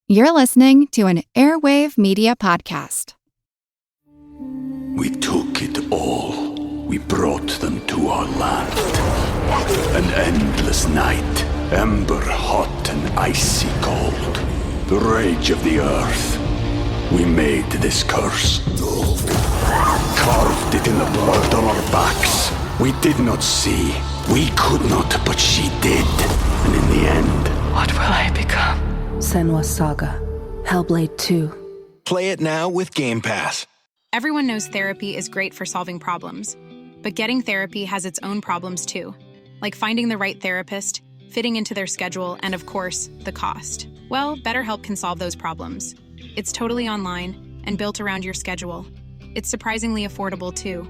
You're listening to an Airwave Media podcast. We took it all. We brought them to our land. An endless night, ember hot and icy cold. The rage of the earth. We made this curse. Carved it in the blood on our backs. We did not see. We could not, but she did. And in the end... What will I become? Senua's Saga. Hellblade 2. Play it now with Game Pass. Everyone knows therapy is great for solving problems. But getting therapy has its own problems too. Like finding the right therapist, fitting into their schedule, and of course, the cost. Well, BetterHelp can solve those problems. It's totally online and built around your schedule. It's surprisingly affordable too.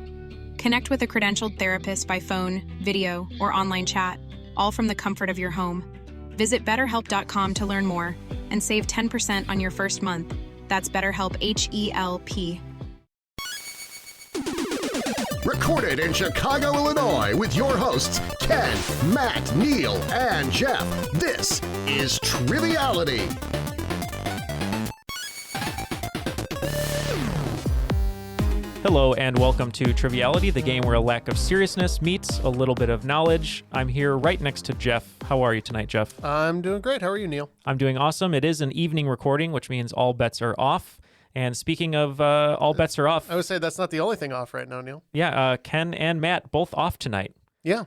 Connect with a credentialed therapist by phone, video, or online chat, all from the comfort of your home. Visit BetterHelp.com to learn more and save 10% on your first month. That's BetterHelp, H-E-L-P. Recorded in Chicago, Illinois, with your hosts, Ken, Matt, Neal, and Jeff. This is Triviality. Hello and welcome to Triviality, the game where a lack of seriousness meets a little bit of knowledge. I'm here right next to Jeff. How are you tonight, Jeff? I'm doing great. How are you, Neal? I'm doing awesome. It is an evening recording, which means all bets are off. And speaking of all bets are off... I would say that's not the only thing off right now, Neal. Yeah, Ken and Matt both off tonight. Yeah.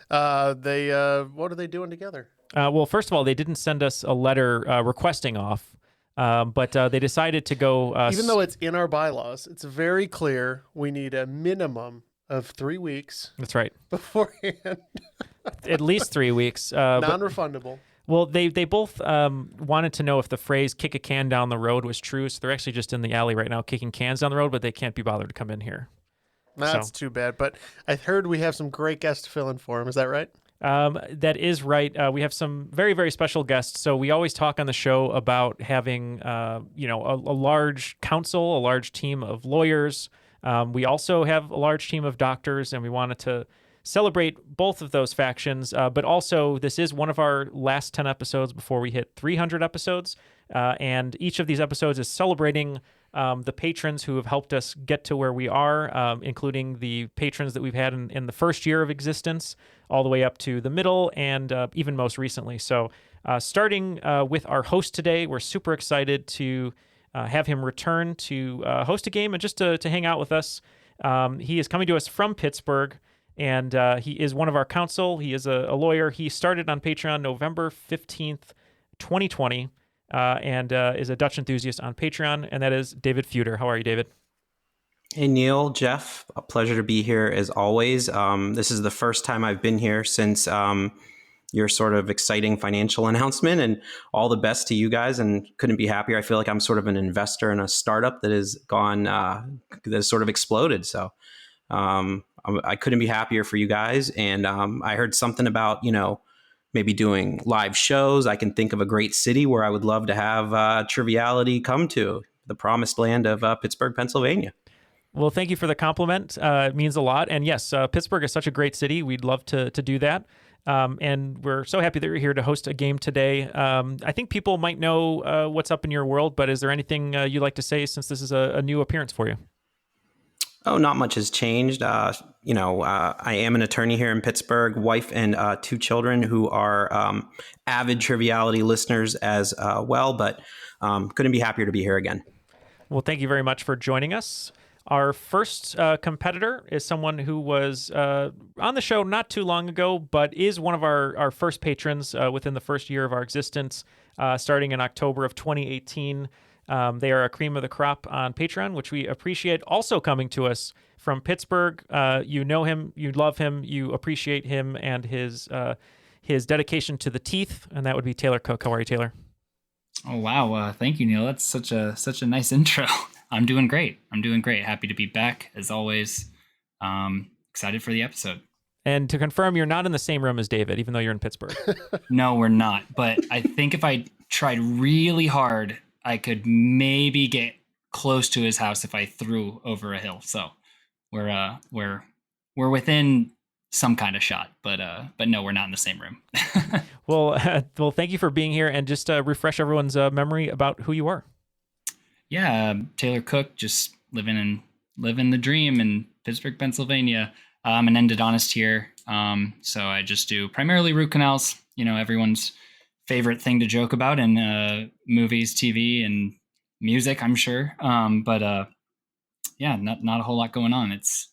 What are they doing together? Well, first of all, they didn't send us a letter requesting off. But they decided to go... Even though it's in our bylaws, it's very clear we need a minimum of 3 weeks. That's right. Beforehand. At least 3 weeks. Non-refundable. Well, they both wanted to know if the phrase kick a can down the road was true. So they're actually just in the alley right now kicking cans down the road, but they can't be bothered to come in here. That's too bad. But I heard we have some great guests to fill in for him. Is that right? That is right. We have some very, very special guests. So we always talk on the show about having, a large council, a large team of lawyers. We also have a large team of doctors, and we wanted to celebrate both of those factions. But also, this is one of our last 10 episodes before we hit 300 episodes. And each of these episodes is celebrating the patrons who have helped us get to where we are, including the patrons that we've had in the first year of existence, all the way up to the middle and even most recently. So starting with our host today, we're super excited to have him return to host a game and just to hang out with us. He is coming to us from Pittsburgh, and he is one of our counsel. He is a lawyer. He started on Patreon November 15th, 2020. And is a Dutch enthusiast on Patreon, and that is David Fudor. How are you, David? Hey, Neal, Jeff. A pleasure to be here as always. This is the first time I've been here since your sort of exciting financial announcement, and all the best to you guys, and couldn't be happier. I feel like I'm sort of an investor in a startup that has gone, that has sort of exploded. So I couldn't be happier for you guys. And I heard something about, maybe doing live shows. I can think of a great city where I would love to have Triviality come to, the promised land of Pittsburgh, Pennsylvania. Well, thank you for the compliment. It means a lot. And yes, Pittsburgh is such a great city. We'd love to do that. And we're so happy that you're here to host a game today. I think people might know what's up in your world, but is there anything you'd like to say since this is a new appearance for you? Oh, not much has changed. I am an attorney here in Pittsburgh, wife and 2 children who are avid Triviality listeners as well, but couldn't be happier to be here again. Well, thank you very much for joining us. Our first competitor is someone who was on the show not too long ago, but is one of our first patrons within the first year of our existence, starting in October of 2018. They are a cream of the crop on Patreon, which we appreciate. Also coming to us from Pittsburgh, you know him, you love him, you appreciate him and his dedication to the teeth, and that would be Taylor Cook. How are you, Taylor? Oh wow, thank you, Neal. That's such a nice intro. I'm doing great. Happy to be back as always. Excited for the episode. And to confirm, you're not in the same room as David, even though you're in Pittsburgh. No, we're not. But I think if I tried really hard, I could maybe get close to his house if I threw over a hill. So we're within some kind of shot. But no, we're not in the same room. Well, thank you for being here, and just refresh everyone's memory about who you are. Yeah, Taylor Cook, just living the dream in Pittsburgh, Pennsylvania. I'm an endodontist here, so I just do primarily root canals. Everyone's favorite thing to joke about in movies, TV, and music, I'm sure. Yeah, not a whole lot going on. It's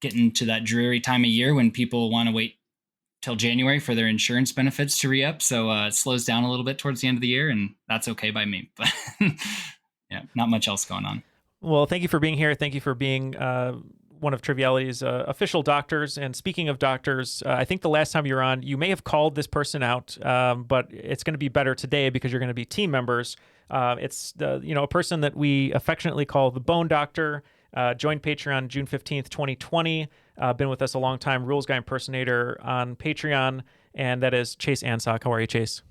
getting to that dreary time of year when people want to wait till January for their insurance benefits to re-up. So it slows down a little bit towards the end of the year, and that's okay by me. But yeah, not much else going on. Well, thank you for being here. Thank you for being one of Triviality's official doctors. And speaking of doctors, I think the last time you were on, you may have called this person out, but it's going to be better today because you're going to be team members. It's a person that we affectionately call the Bone Doctor. Joined Patreon June 15th, 2020. Been with us a long time. Rules Guy Impersonator on Patreon, and that is Chase Ansok. How are you, Chase?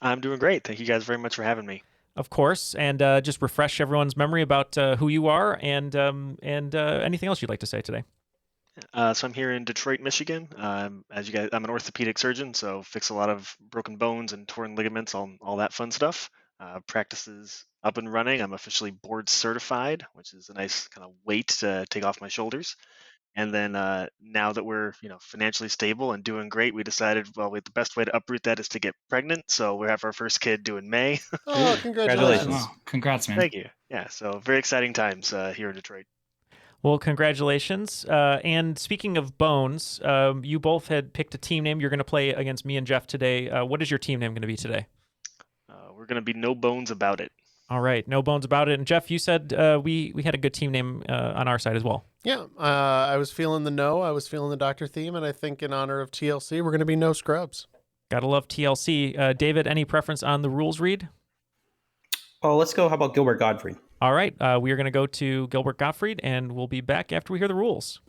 I'm doing great. Thank you guys very much for having me. Of course, and just refresh everyone's memory about who you are and anything else you'd like to say today. So I'm here in Detroit, Michigan. As you guys, I'm an orthopedic surgeon, so fix a lot of broken bones and torn ligaments, all that fun stuff. Practice is up and running. I'm officially board certified, which is a nice kind of weight to take off my shoulders. And then now that we're financially stable and doing great, we decided, the best way to uproot that is to get pregnant. So we have our first kid due in May. Oh, congratulations! Oh, congrats, man! Thank you. Yeah, so very exciting times here in Detroit. Well, congratulations. And speaking of bones, you both had picked a team name. You're going to play against me and Jeff today. What is your team name going to be today? We're going to be No Bones About It. All right, No Bones About It. And Jeff, you said we had a good team name on our side as well. Yeah, I was feeling the doctor theme, and I think in honor of TLC, we're going to be No Scrubs. Gotta love TLC. David, any preference on the rules read? Oh, let's go. How about Gilbert Gottfried? All right, we are going to go to Gilbert Gottfried, and we'll be back after we hear the rules.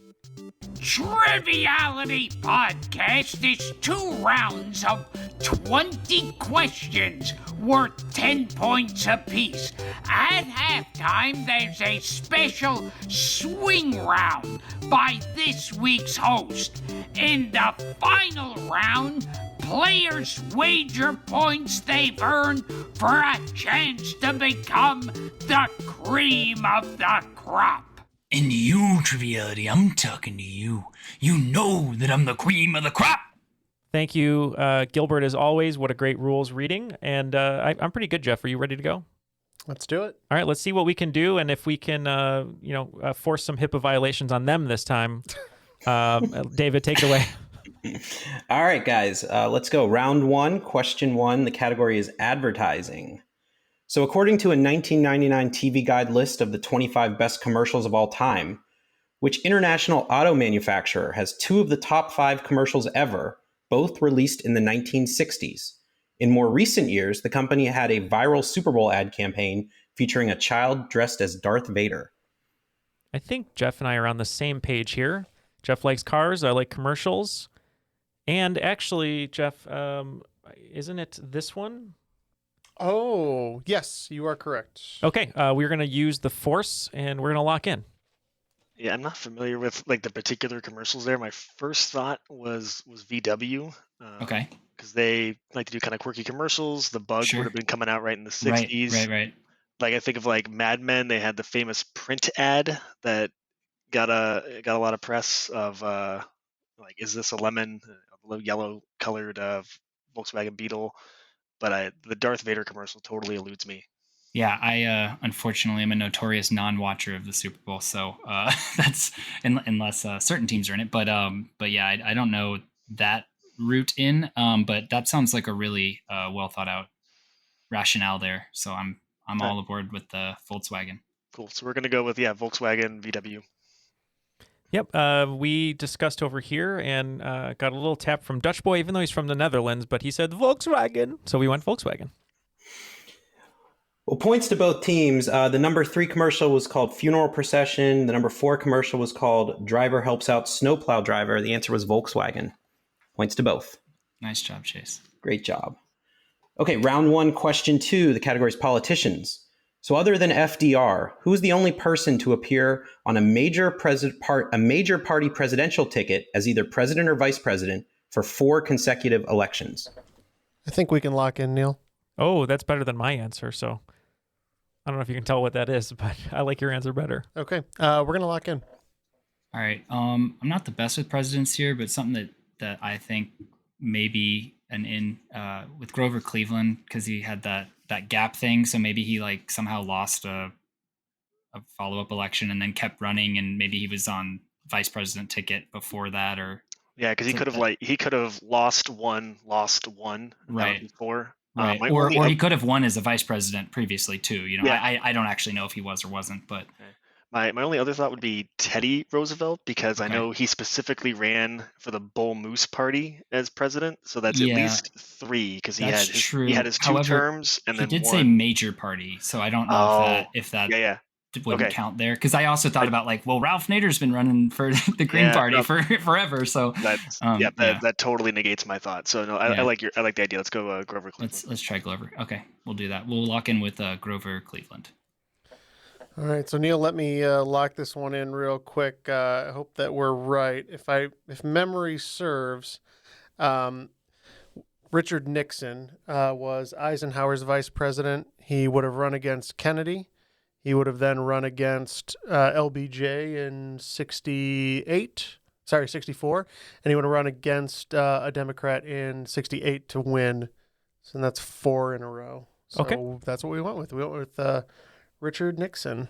Triviality Podcast is 2 rounds of 20 questions worth 10 points apiece. At halftime, there's a special swing round by this week's host. In the final round, players wager points they've earned for a chance to become the cream of the crop. And you, Triviality, I'm talking to you. You know that I'm the cream of the crop. Thank you, Gilbert, as always. What a great rules reading. And I'm pretty good, Jeff. Are you ready to go? Let's do it. All right, let's see what we can do. And if we can, force some HIPAA violations on them this time. David, take it away. All right, guys, let's go. Round 1, question 1. The category is advertising. So according to a 1999 TV Guide list of the 25 best commercials of all time, which international auto manufacturer has 2 of the top 5 commercials ever, both released in the 1960s? In more recent years, the company had a viral Super Bowl ad campaign featuring a child dressed as Darth Vader. I think Jeff and I are on the same page here. Jeff likes cars. I like commercials. And actually, Jeff, isn't it this one? Oh, yes, you are correct. Okay, we're going to use the force, and we're going to lock in. Yeah, I'm not familiar with the particular commercials there. My first thought was VW. Okay. Because they like to do kind of quirky commercials. The Bug would have been coming out right in the 60s. Right. Like I think of Mad Men. They had the famous print ad that got a lot of press of is this a lemon? A yellow colored Volkswagen Beetle. But the Darth Vader commercial totally eludes me. Yeah, I unfortunately am a notorious non-watcher of the Super Bowl, so that's unless certain teams are in it. But yeah, I don't know that route in. But that sounds like a really well thought out rationale there. So I'm all aboard with the Volkswagen. Cool. So we're gonna go with Volkswagen VW. Yep, we discussed over here and got a little tap from Dutch Boy, even though he's from the Netherlands, but he said Volkswagen, so we went Volkswagen. Well, points to both teams. The number 3 commercial was called Funeral Procession. The number 4 commercial was called Driver Helps Out Snowplow Driver. The answer was Volkswagen. Points to both. Nice job, Chase. Great job. Okay, round 1, question 2. The category is politicians. So other than FDR, who is the only person to appear on a major party presidential ticket as either president or vice president for 4 consecutive elections? I think we can lock in, Neal. Oh, that's better than my answer. So I don't know if you can tell what that is, but I like your answer better. Okay. We're going to lock in. All right. I'm not the best with presidents here, but something that I think maybe with Grover Cleveland, because he had that gap thing. So maybe he like somehow lost a follow-up election and then kept running, and maybe he was on vice president ticket before that, or yeah, because he could have lost one right before. Right. Or he could have won as a vice president previously too. You know, yeah. I don't actually know if he was or wasn't, but my only other thought would be Teddy Roosevelt, because I know he specifically ran for the Bull Moose Party as president, so that's at least 3, because he had his 2 terms, and then he did one. say major party, so I don't know if that wouldn't count there, because I also thought about like, well, Ralph Nader's been running for the Green Party for forever, so that totally negates my thought. So no, I like the idea. Let's go Grover Cleveland. Let's try Grover. Okay, we'll do that. We'll lock in with Grover Cleveland. All right, so Neal, let me lock this one in real quick. I hope that we're right. If memory serves, Richard Nixon was Eisenhower's vice president. He would have run against Kennedy. He would have then run against LBJ in 64, and he would have run against a Democrat in 68 to win. So that's 4 in a row. So that's what we went with. We went with Richard Nixon.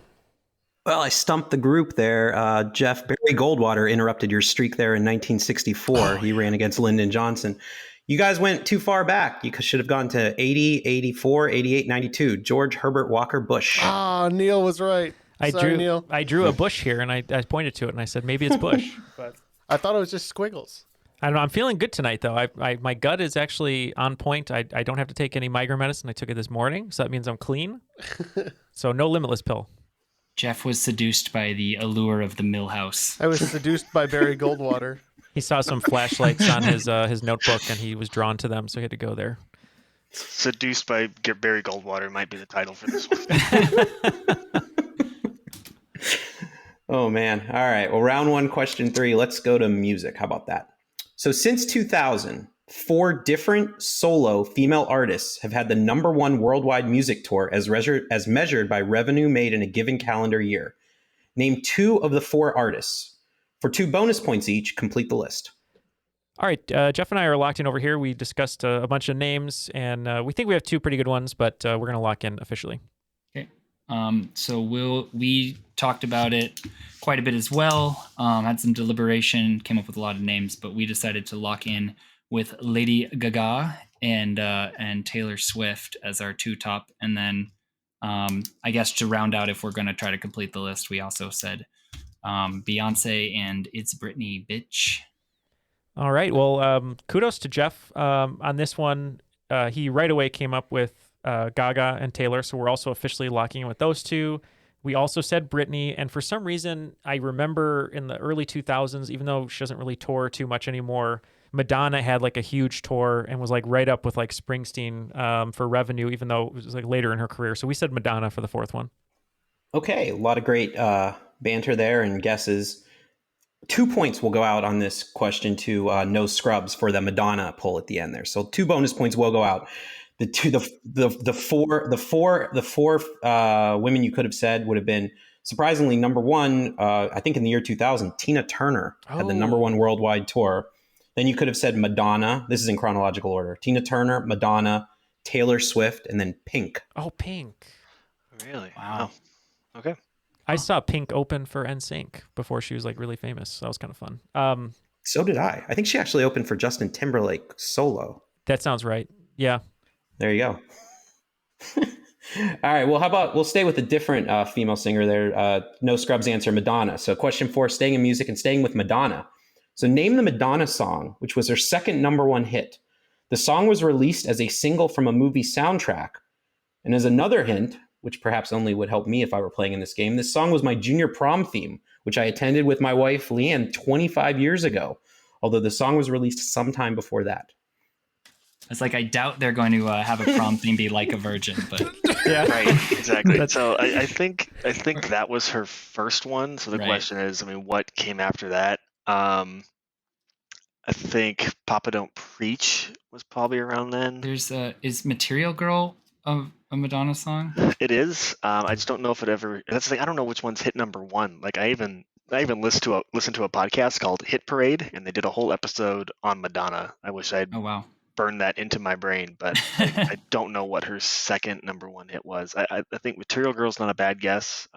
Well, I stumped the group there. Jeff, Barry Goldwater interrupted your streak there in 1964. He ran against Lyndon Johnson. You guys went too far back. You should have gone to 80, 84, 88, 92. George Herbert Walker Bush. Neal was right. Neal. I drew a bush here, and I pointed to it, and I said, maybe it's Bush. But I thought it was just squiggles. I don't know. I'm feeling good tonight, though. My gut is actually on point. I don't have to take any migraine medicine. I took it this morning, so that means I'm clean. So no Limitless pill. Jeff was seduced by the allure of the Milhouse. I was seduced by Barry Goldwater. He saw some flashlights on his notebook, and he was drawn to them, so he had to go there. Seduced by Barry Goldwater might be the title for this one. Oh, man. All right. Well, round 1, question 3. Let's go to music. How about that? So since 2000, 4 different solo female artists have had the #1 worldwide music tour as measured by revenue made in a given calendar year. Name 2 of the 4 artists. For 2 bonus points each, complete the list. All right. Jeff and I are locked in over here. We discussed a bunch of names, and we think we have 2 pretty good ones, but we're going to lock in officially. Okay. So we talked about it quite a bit as well. Had some deliberation, came up with a lot of names, but we decided to lock in with Lady Gaga and Taylor Swift as our 2 top. And then I guess to round out, if we're going to try to complete the list, we also said Beyonce and It's Britney, Bitch. All right. Well, kudos to Jeff on this one. He right away came up with Gaga and Taylor, so we're also officially locking in with those 2. We also said Britney, and for some reason, I remember in the early 2000s, even though she doesn't really tour too much anymore, Madonna had like a huge tour and was like right up with like Springsteen for revenue, even though it was like later in her career. So we said Madonna for the 4th one. Okay, a lot of great banter there and guesses. 2 points will go out on this question to No Scrubs for the Madonna pull at the end there. So 2 bonus points will go out. The four women you could have said would have been surprisingly #1. I think in the year 2000, Tina Turner had the #1 worldwide tour. Then you could have said Madonna. This is in chronological order. Tina Turner, Madonna, Taylor Swift, and then Pink. Oh, Pink. Really? Wow. Oh. Okay. I saw Pink open for NSYNC before she was like really famous. So that was kind of fun. So did I. I think she actually opened for Justin Timberlake solo. That sounds right. Yeah. There you go. All right. Well, how about we'll stay with a different female singer there. No Scrubs answer, Madonna. So question 4, staying in music and staying with Madonna. So name the Madonna song, which was her second #1 hit. The song was released as a single from a movie soundtrack. And as another hint, which perhaps only would help me if I were playing in this game, this song was my junior prom theme, which I attended with my wife, Leanne, 25 years ago, although the song was released sometime before that. It's like, I doubt they're going to have a prom theme be Like a Virgin, but Yeah. Right, exactly. So I think that was her first one. So the question is, I mean, what came after that? I think Papa Don't Preach was probably around then. There's is Material Girl a Madonna song? It is. I just don't know if it ever. That's the thing. I don't know which one's hit number one. Like I even listened to a podcast called Hit Parade, and they did a whole episode on Madonna. I wish I'd burned that into my brain, but I don't know what her second number one hit was. I think Material Girl's not a bad guess.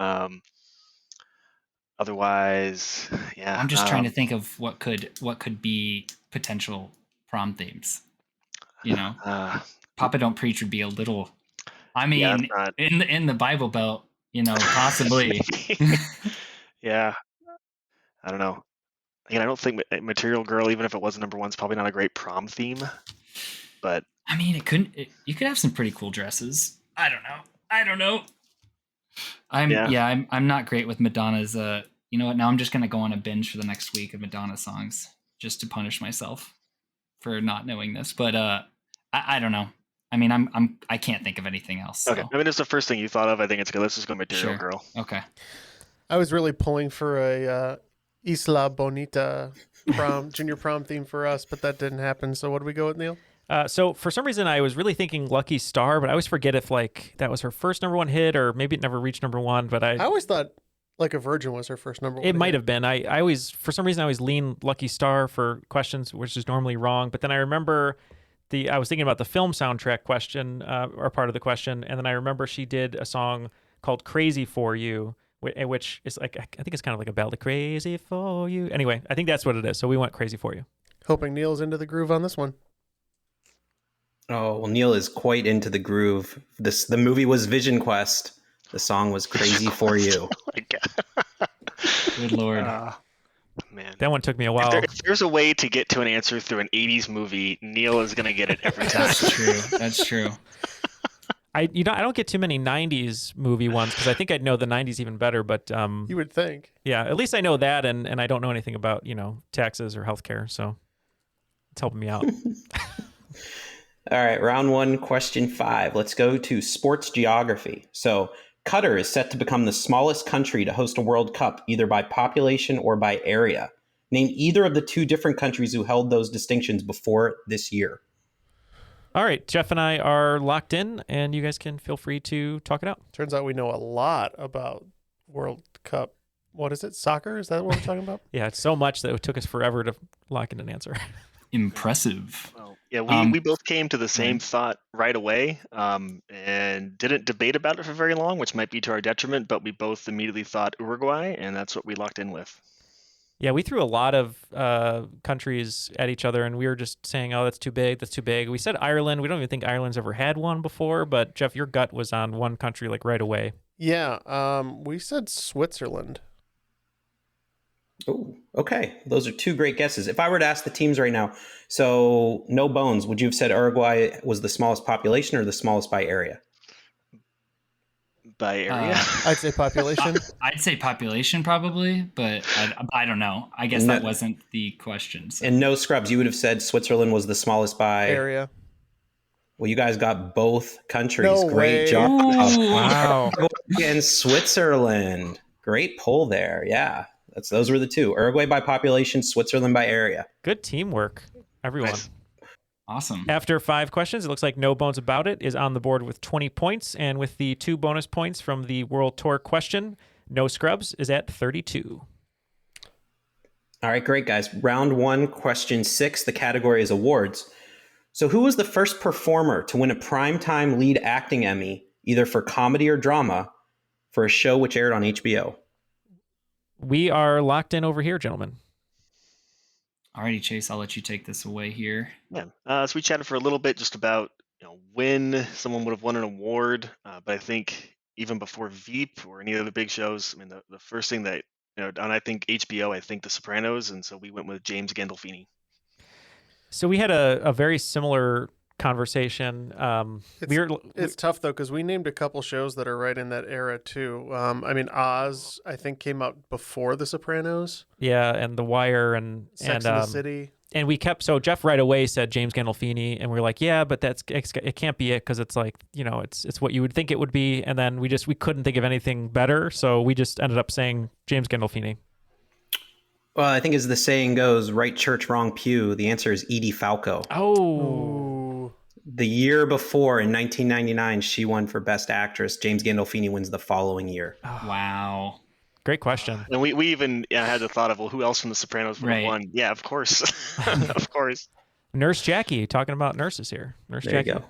Otherwise, yeah. I'm just trying to think of what could be potential prom themes. You know, Papa Don't Preach would be a little. I mean, in the Bible Belt, you know, possibly. Yeah, I don't know. Again, I don't think Material Girl, even if it was number one, is probably not a great prom theme. But I mean, you could have some pretty cool dresses. I don't know. I'm not great with Madonna's. You know what? Now I'm just gonna go on a binge for the next week of Madonna songs just to punish myself for not knowing this. But I don't know. I mean, I can't think of anything else. So. Okay. I mean, it's the first thing you thought of. I think it's good. Let's just go Material Girl. Okay. I was really pulling for a Isla Bonita junior prom theme for us, but that didn't happen. So what do we go with, Neal? So for some reason, I was really thinking Lucky Star, but I always forget if like that was her first number one hit or maybe it never reached number one. But I always thought Like a Virgin was her first number one. It might have been. I always, for some reason, I always lean Lucky Star for questions, which is normally wrong. But then I remember I was thinking about the film soundtrack question or part of the question, and then I remember she did a song called "Crazy for You," which is like, I think it's kind of like a ballad, "Crazy for You." Anyway, I think that's what it is. So we went "Crazy for You." Hoping Neal's into the groove on this one. Oh, well, Neal is quite into the groove. The movie was Vision Quest. The song was "Crazy for You." Oh my God. Good Lord. Man, that one took me a while. If there's a way to get to an answer through an 80s movie, Neal is going to get it every time. That's true. I don't get too many 90s movie ones because I think I'd know the 90s even better, but you would think. Yeah, at least I know that, and I don't know anything about, taxes or healthcare, so it's helping me out. All right, round one, question 5. Let's go to sports geography. So Qatar is set to become the smallest country to host a World Cup, either by population or by area. Name either of the two different countries who held those distinctions before this year. All right, Jeff and I are locked in, and you guys can feel free to talk it out. Turns out we know a lot about World Cup. What is it? Soccer? Is that what we're talking about? Yeah, it's so much that it took us forever to lock in an answer. Impressive. Well, yeah, we both came to the same thought right away and didn't debate about it for very long, which might be to our detriment, but we both immediately thought Uruguay, and that's what we locked in with. Yeah, we threw a lot of countries at each other, and we were just saying, oh, that's too big, that's too big. We said Ireland. We don't even think Ireland's ever had one before, but Jeff, your gut was on one country like right away. Yeah, we said Switzerland. Oh, okay. Those are two great guesses. If I were to ask the teams right now, so no bones, would you have said Uruguay was the smallest population or the smallest by area? By area? I'd say population. I'd say population probably, but I don't know. I guess that wasn't the question. So. And no scrubs, you would have said Switzerland was the smallest by area. Well, you guys got both countries. No Great way. job. Wow. And Switzerland. Great pull there. Yeah. Those were the two. Uruguay by population, Switzerland by area. Good teamwork, everyone. Nice. Awesome. After 5 questions, it looks like No Bones About It is on the board with 20 points. And with the 2 bonus points from the World Tour question, No Scrubs is at 32. All right, great, guys. Round 1, question 6. The category is awards. So who was the first performer to win a Primetime Lead Acting Emmy, either for comedy or drama, for a show which aired on HBO? We are locked in over here, gentlemen. Alrighty, Chase, I'll let you take this away here. Yeah. So we chatted for a little bit just about when someone would have won an award, but I think even before Veep or any of the big shows, I mean, the first thing that and I think HBO, I think The Sopranos, and so we went with James Gandolfini. So we had a very similar conversation. It's tough though because we named a couple shows that are right in that era too. I mean, Oz I think came out before The Sopranos. Yeah, and The Wire and Sex and the City. And we kept, so Jeff right away said James Gandolfini, and we were like, yeah, but it can't be it, because it's like, it's what you would think it would be. And then we couldn't think of anything better, so we just ended up saying James Gandolfini. Well, I think as the saying goes, right church, wrong pew. The answer is Edie Falco. Oh. The year before, in 1999, she won for Best Actress. James Gandolfini wins the following year. Oh. Wow. Great question. And we even had the thought of, well, who else from The Sopranos would have won? Yeah, of course. Of course. Nurse Jackie, talking about nurses here. Nurse There Jackie. you go.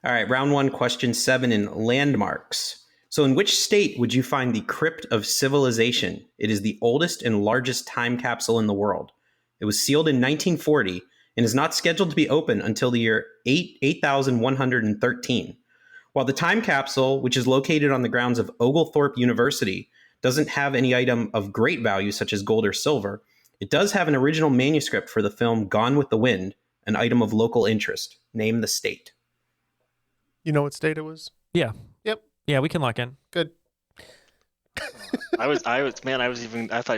All right, round 1, question 7 in landmarks. So in which state would you find the Crypt of Civilization? It is the oldest and largest time capsule in the world. It was sealed in 1940 and is not scheduled to be open until the year 8113. While the time capsule, which is located on the grounds of Oglethorpe University, doesn't have any item of great value such as gold or silver, it does have an original manuscript for the film Gone with the Wind, an item of local interest. Name the state. You know what state it was? Yeah. Yep. Yeah, we can lock in. Good. I thought you were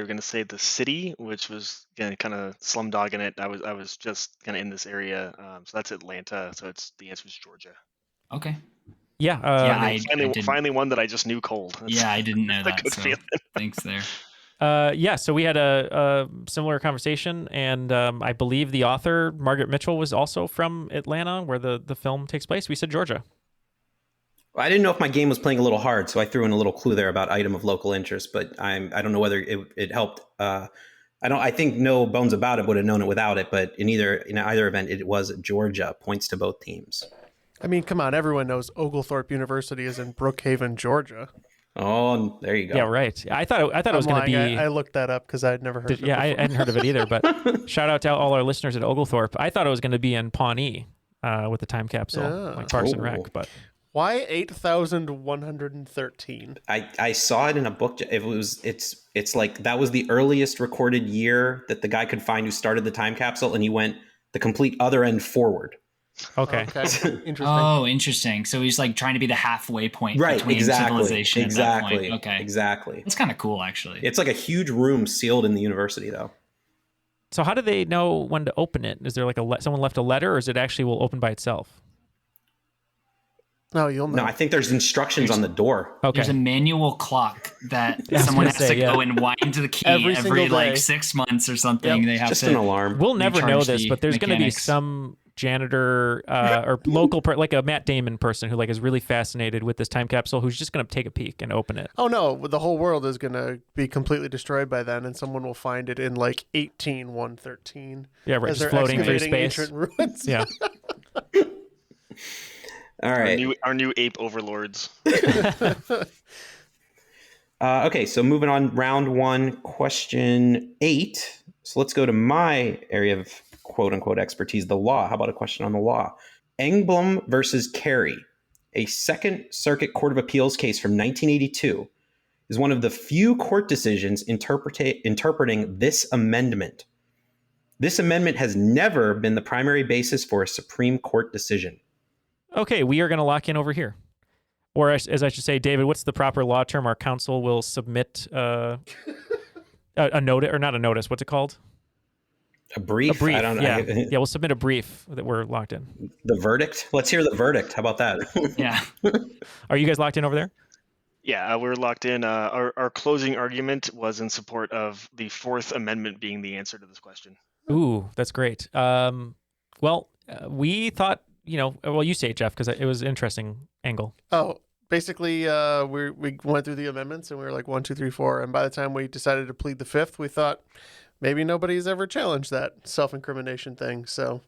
going to say the city, which was kind of slumdogging it. I was just kind of in this area. So that's Atlanta. So the answer is Georgia. Okay. Yeah. Finally one that I just knew cold. I didn't know that. Good So feeling. thanks there. So we had a similar conversation, and I believe the author, Margaret Mitchell, was also from Atlanta, where the film takes place. We said Georgia. Well, I didn't know if my game was playing a little hard, so I threw in a little clue there about item of local interest, but I don't know whether it helped. I think no bones about it would have known it without it, but in either event, it was Georgia. Points to both teams. I mean, come on, everyone knows Oglethorpe University is in Brookhaven, Georgia. Oh, there you go. Yeah, right. I thought it was going to be. I looked that up because I had never heard of it. Yeah, I hadn't heard of it either. But shout out to all our listeners at Oglethorpe. I thought it was going to be in Pawnee with the time capsule, like Parks and Rec. But why 8,113? I saw it in a book. It's like that was the earliest recorded year that the guy could find who started the time capsule, and he went the complete other end forward. Okay. Interesting. Oh, interesting. So he's like trying to be the halfway point Right, between civilization at that point. Okay. Exactly. That's kind of cool, actually. It's like a huge room sealed in the university, though. So how do they know when to open it? Is there like someone left a letter, or is it actually will open by itself? No, you'll know. No, I think there's instructions on the door. Okay. There's a manual clock that someone has to go and wind the key every like 6 months or something. Yep. They have Just to an alarm. We'll never know recharge this, the but there's going to be mechanics. some janitor or local, like a Matt Damon person who like is really fascinated with this time capsule, who's just going to take a peek and open it. Oh no, the whole world is going to be completely destroyed by then, and someone will find it in like 18113. Yeah, right. As Just they're floating through excavating space. ancient ruins. Yeah. All right. Our new ape overlords. Okay, so moving on, round 1, question 8. So let's go to my area of quote-unquote expertise, the law. How about a question on the law? Engblom versus Carey, a Second Circuit Court of Appeals case from 1982, is one of the few court decisions interpreting this amendment. This amendment has never been the primary basis for a Supreme Court decision. Okay, we are going to lock in over here. Or as I should say, David, what's the proper law term? Our counsel will submit a notice, or not a notice. What's it called? A brief? A brief. I don't know. Yeah, we'll submit a brief that we're locked in. The verdict? Let's hear the verdict. How about that? Yeah. Are you guys locked in over there? Yeah, we're locked in. Our closing argument was in support of the Fourth Amendment being the answer to this question. Ooh, that's great. We thought, you say it, Jeff, because it was an interesting angle. Oh, basically, we went through the amendments and we were like 1, 2, 3, 4. And by the time we decided to plead the fifth, we thought maybe nobody's ever challenged that self-incrimination thing. So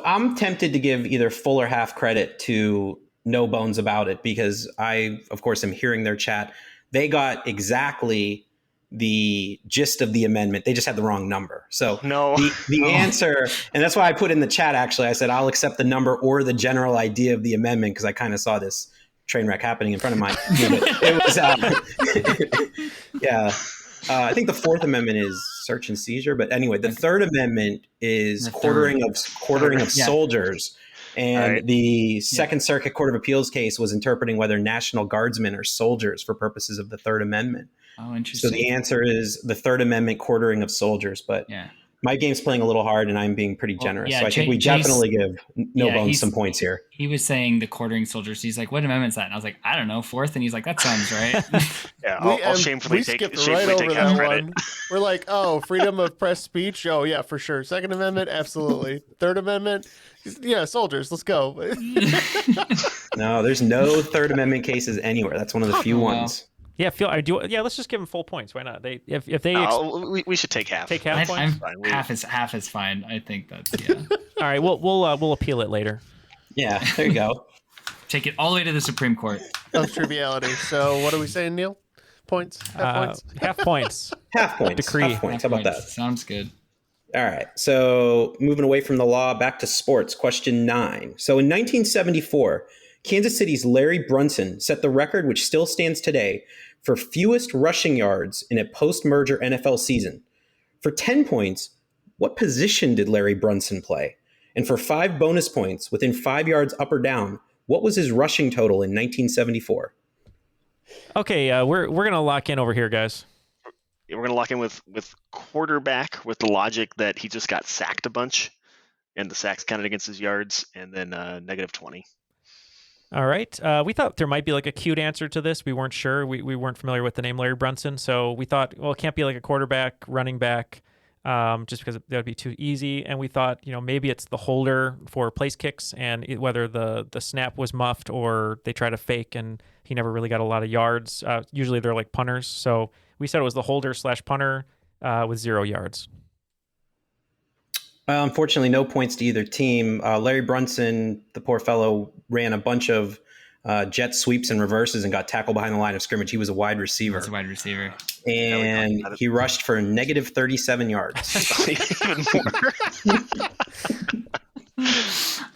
I'm tempted to give either full or half credit to No Bones About It, because I, of course, am hearing their chat. They got exactly the gist of the amendment. They just had the wrong number. So no, the answer, and that's why I put in the chat, actually, I said, I'll accept the number or the general idea of the amendment, because I kind of saw this train wreck happening in front of my, it was, I think the Fourth Amendment is search and seizure, but anyway, the Third Amendment is quartering of soldiers. And right. The Second Circuit Court of Appeals case was interpreting whether National Guardsmen are soldiers for purposes of the Third Amendment. Oh, interesting. So the answer is the Third Amendment, quartering of soldiers. But My game's playing a little hard, and I'm being pretty generous. yeah, so I think we definitely give No Bones some points here. He was saying the quartering soldiers. He's like, what amendment's that? And I was like, I don't know, 4th. And he's like, that sounds right. Yeah, I'll shamefully take half credit. We're like, oh, freedom of press speech. Oh, yeah, for sure. Second Amendment, absolutely. Third Amendment, yeah, soldiers, let's go. No, there's no Third Amendment cases anywhere. That's one of the few ones. Yeah, Yeah, let's just give them full points. Why not? If they we should take half. Take half points. Half is fine. I think that's yeah. All right, we'll appeal it later. Yeah, there you go. Take it all the way to the Supreme Court of Triviality. So what are we saying, Neal? Points? Half points? Half points. Half points. Decree. Half points. How about that? Sounds good. All right. So moving away from the law, back to sports. Question 9. So in 1974, Kansas City's Larry Brunson set the record, which still stands today, for fewest rushing yards in a post-merger NFL season. For 10 points, what position did Larry Brunson play? And for 5 bonus points, within 5 yards up or down, what was his rushing total in 1974? Okay, we're gonna lock in over here, guys. We're gonna lock in with quarterback, with the logic that he just got sacked a bunch, and the sacks counted against his yards, and then -20. All right. We thought there might be like a cute answer to this. We weren't sure. We weren't familiar with the name Larry Brunson, so we thought, well, it can't be like a quarterback, running back, just because that would be too easy. And we thought, maybe it's the holder for place kicks, and whether the snap was muffed or they try to fake and he never really got a lot of yards. Usually they're like punters, so we said it was the holder/punter with 0 yards. Well, unfortunately, no points to either team. Larry Brunson, the poor fellow, ran a bunch of jet sweeps and reverses and got tackled behind the line of scrimmage. He was a wide receiver. That's a wide receiver. And he rushed for -37 yards. Even more.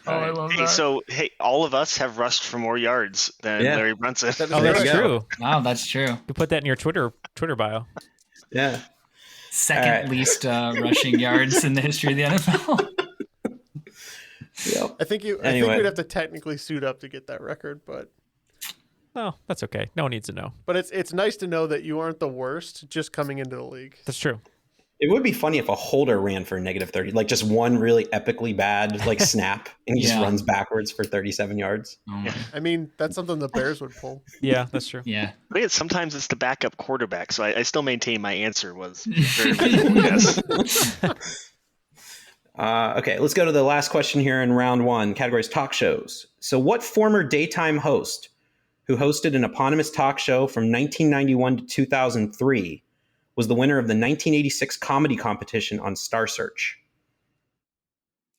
I love that. So, all of us have rushed for more yards than Larry Brunson. Oh, that's true. Wow, that's true. You put that in your Twitter bio. Yeah. Second least rushing yards in the history of the NFL. Yep. I think we'd have to technically suit up to get that record, but no, that's okay. No one needs to know. But it's nice to know that you aren't the worst just coming into the league. That's true. It would be funny if a holder ran for -30, like just one really epically bad snap, and he just runs backwards for 37 yards. Yeah. I mean, that's something the Bears would pull. Yeah, that's true. Yeah. But sometimes it's the backup quarterback, so I still maintain my answer was very reasonable, yes. Okay, let's go to the last question here in round 1. Categories talk shows. So what former daytime host who hosted an eponymous talk show from 1991 to 2003 was the winner of the 1986 comedy competition on Star Search?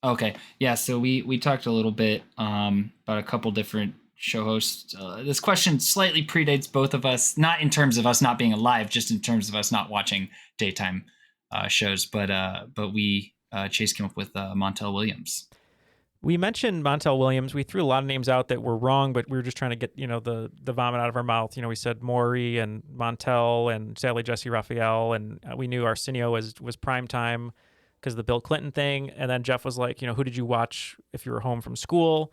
Okay. Yeah. So we talked a little bit about a couple different show hosts. This question slightly predates both of us, not in terms of us not being alive, just in terms of us not watching daytime shows. But Chase came up with Montel Williams. We mentioned Montel Williams. We threw a lot of names out that were wrong, but we were just trying to get, the vomit out of our mouth. We said Maury and Montel and sadly Jesse Raphael, and we knew Arsenio was prime time because of the Bill Clinton thing. And then Jeff was like, who did you watch if you were home from school?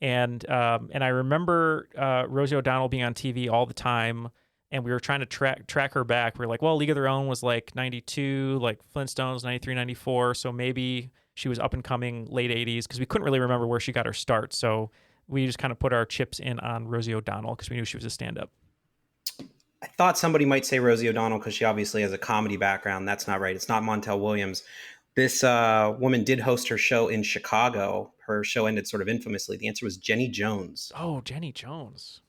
And I remember Rosie O'Donnell being on TV all the time, and we were trying to track her back. We were like, well, League of Their Own was like 92, like Flintstones 93, 94, so maybe she was up and coming late 80s, because we couldn't really remember where she got her start. So we just kind of put our chips in on Rosie O'Donnell because we knew she was a stand-up. I thought somebody might say Rosie O'Donnell because she obviously has a comedy background. That's not right. It's not Montel Williams. This woman did host her show in Chicago. Her show ended sort of infamously. The answer was Jenny Jones. Oh, Jenny Jones.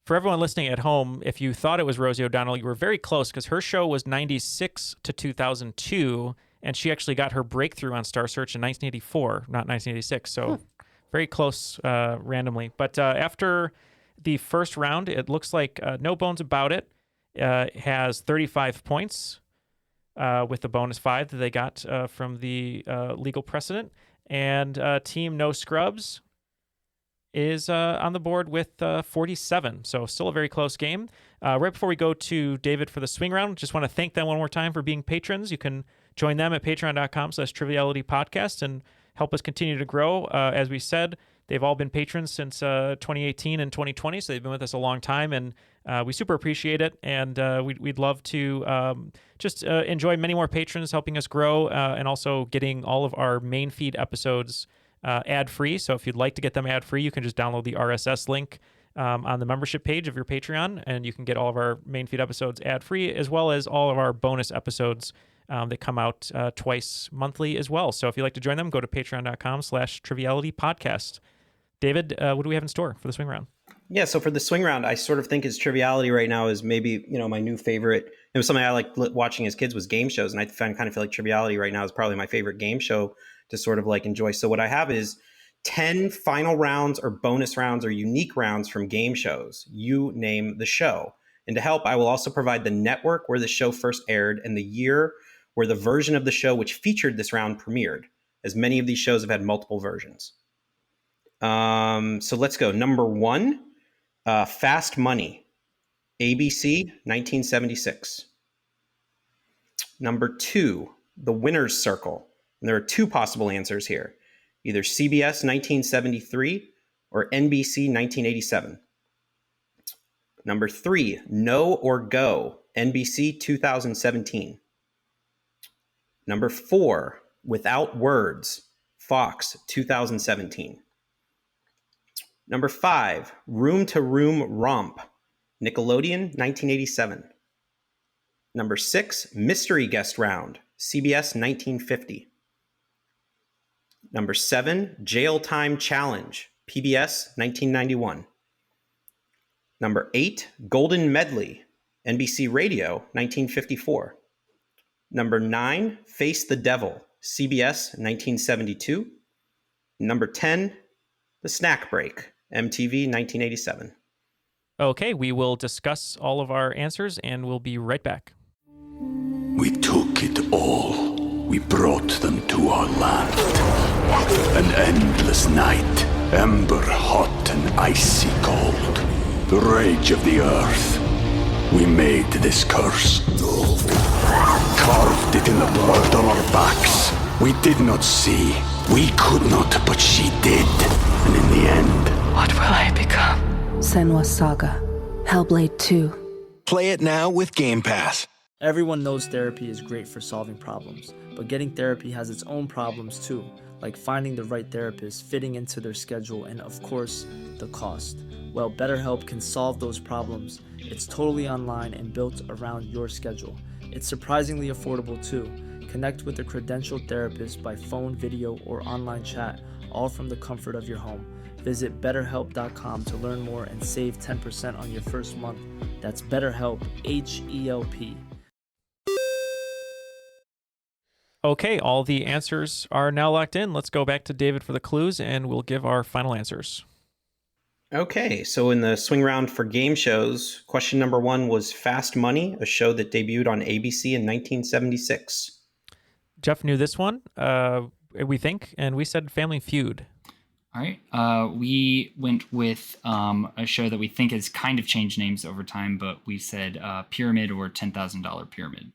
For everyone listening at home, if you thought it was Rosie O'Donnell, you were very close because her show was 96 to 2002, and she actually got her breakthrough on Star Search in 1984, not 1986. So very close randomly. But after the first round, it looks like No Bones About It has 35 points with the bonus 5 that they got from the legal precedent. And Team No Scrubs is on the board with 47. So still a very close game. Right before we go to David for the swing round, just want to thank them one more time for being patrons. You can join them at patreon.com/trivialitypodcast and help us continue to grow. As we said, They've all been patrons since 2018 and 2020, so they've been with us a long time, and we super appreciate it. And we'd love to just enjoy many more patrons helping us grow, and also getting all of our main feed episodes ad-free. So if you'd like to get them ad-free, you can just download the RSS link on the membership page of your Patreon, and you can get all of our main feed episodes ad-free, as well as all of our bonus episodes that come out twice monthly as well. So if you'd like to join them, go to patreon.com/trivialitypodcast. David, what do we have in store for the swing round? Yeah, so for the swing round, I sort of think is Triviality right now is maybe, my new favorite. It was something I liked watching as kids was game shows, and I kind of feel like Triviality right now is probably my favorite game show to sort of like enjoy. So what I have is 10 final rounds or bonus rounds or unique rounds from game shows. You name the show. And to help, I will also provide the network where the show first aired and the year where the version of the show which featured this round premiered, as many of these shows have had multiple versions. So let's go. Number 1, Fast Money, ABC, 1976. Number 2, The Winner's Circle. And there are 2 possible answers here, either CBS 1973 or NBC 1987. Number 3, No or Go, NBC 2017. Number 4, Without Words, Fox 2017. Number 5, Room to Room Romp, Nickelodeon 1987. Number 6, Mystery Guest Round, CBS 1950. Number 7, Jail Time Challenge, PBS 1991. Number 8, Golden Medley, NBC Radio 1954. Number 9, Face the Devil, CBS 1972. Number 10, The Snack Break, MTV 1987. Okay, we will discuss all of our answers, and we'll be right back. We took it all. We brought them to our land. An endless night, ember hot and icy cold. The rage of the earth. We made this curse. Carved it in the blood on our backs. We did not see. We could not, but she did. And in the end, What will I become? Senua's Saga. Hellblade 2. Play it now with Game Pass. Everyone knows therapy is great for solving problems, but getting therapy has its own problems too, like finding the right therapist, fitting into their schedule, and of course, the cost. Well, BetterHelp can solve those problems. It's totally online and built around your schedule. It's surprisingly affordable too. Connect with a credentialed therapist by phone, video, or online chat, all from the comfort of your home. Visit BetterHelp.com to learn more and save 10% on your first month. That's BetterHelp, H-E-L-P. Okay, all the answers are now locked in. Let's go back to David for the clues, and we'll give our final answers. Okay, so in the swing round for game shows, question number 1 was Fast Money, a show that debuted on ABC in 1976. Jeff knew this one, we think, and we said Family Feud. All right. We went with a show that we think has kind of changed names over time, but we said Pyramid or $10,000 Pyramid.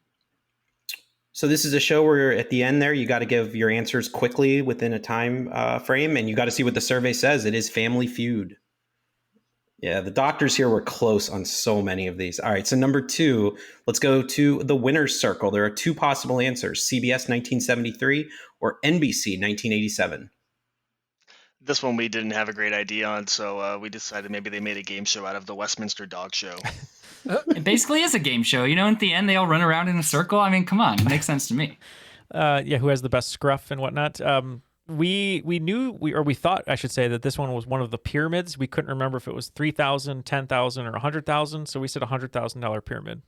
So this is a show where at the end there, you got to give your answers quickly within a time frame, and you got to see what the survey says. It is Family Feud. Yeah, the doctors here were close on so many of these. All right, so number 2, let's go to the winner's circle. There are 2 possible answers, CBS 1973 or NBC 1987. This one we didn't have a great idea on, so we decided maybe they made a game show out of the Westminster Dog Show. It basically is a game show. At the end, they all run around in a circle. I mean, come on. It makes sense to me. Who has the best scruff and whatnot. We thought, I should say, that this one was one of the pyramids. We couldn't remember if it was 3,000, 10,000, or 100,000. So we said $100,000 pyramid.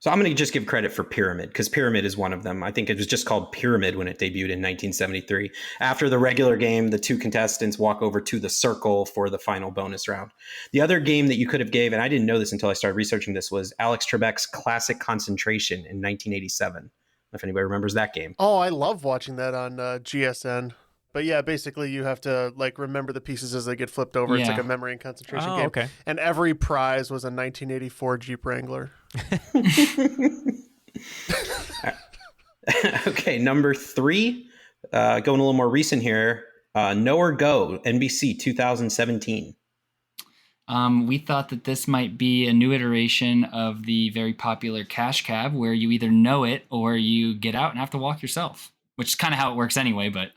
So I'm going to just give credit for Pyramid, because Pyramid is one of them. I think it was just called Pyramid when it debuted in 1973. After the regular game, the 2 contestants walk over to the circle for the final bonus round. The other game that you could have gave, and I didn't know this until I started researching this, was Alex Trebek's Classic Concentration in 1987. I don't know if anybody remembers that game. Oh, I love watching that on GSN. But yeah, basically you have to remember the pieces as they get flipped over. Yeah. It's like a memory and concentration game. Okay. And every prize was a 1984 Jeep Wrangler. Okay, number 3, going a little more recent here. Know or Go, NBC 2017. We thought that this might be a new iteration of the very popular cash cab, where you either know it or you get out and have to walk yourself, which is kind of how it works anyway. But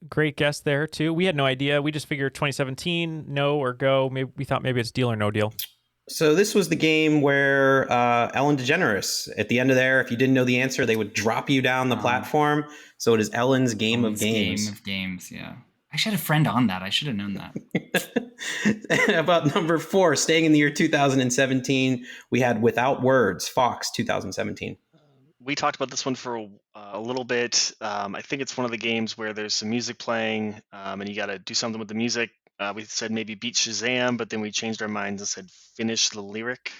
great guess there too. We had no idea. We just figured 2017, Know or Go. Maybe we thought maybe it's Deal or No Deal. So this was the game where Ellen DeGeneres, at the end of there, if you didn't know the answer, they would drop you down the platform. So it is Ellen's Game of Games. Game of Games, yeah. I should have a friend on that. I should have known that. About number 4, staying in the year 2017, we had Without Words, Fox 2017. We talked about this one for a little bit. I think it's one of the games where there's some music playing and you got to do something with the music. We said maybe beat Shazam, but then we changed our minds and said finish the lyric.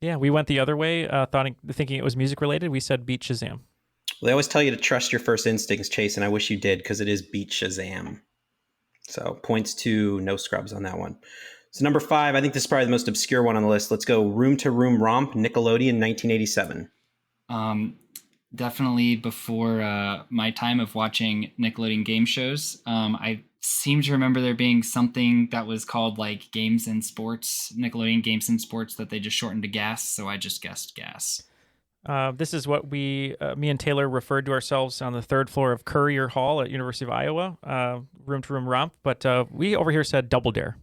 Yeah, we went the other way, thinking it was music related. We said beat Shazam. Well, they always tell you to trust your first instincts, Chase, and I wish you did, because it is beat Shazam. So points to no scrubs on that one. So number 5, I think this is probably the most obscure one on the list. Let's go Room to Room Romp, Nickelodeon, 1987. Definitely before my time of watching Nickelodeon game shows. I seem to remember there being something that was called like Games and Sports, Nickelodeon Games and Sports, that they just shortened to GAS. So I just guessed GAS. This is what me and Taylor referred to ourselves on the 3rd floor of Courier Hall at University of Iowa, Room to Room Romp. But we over here said Double Dare.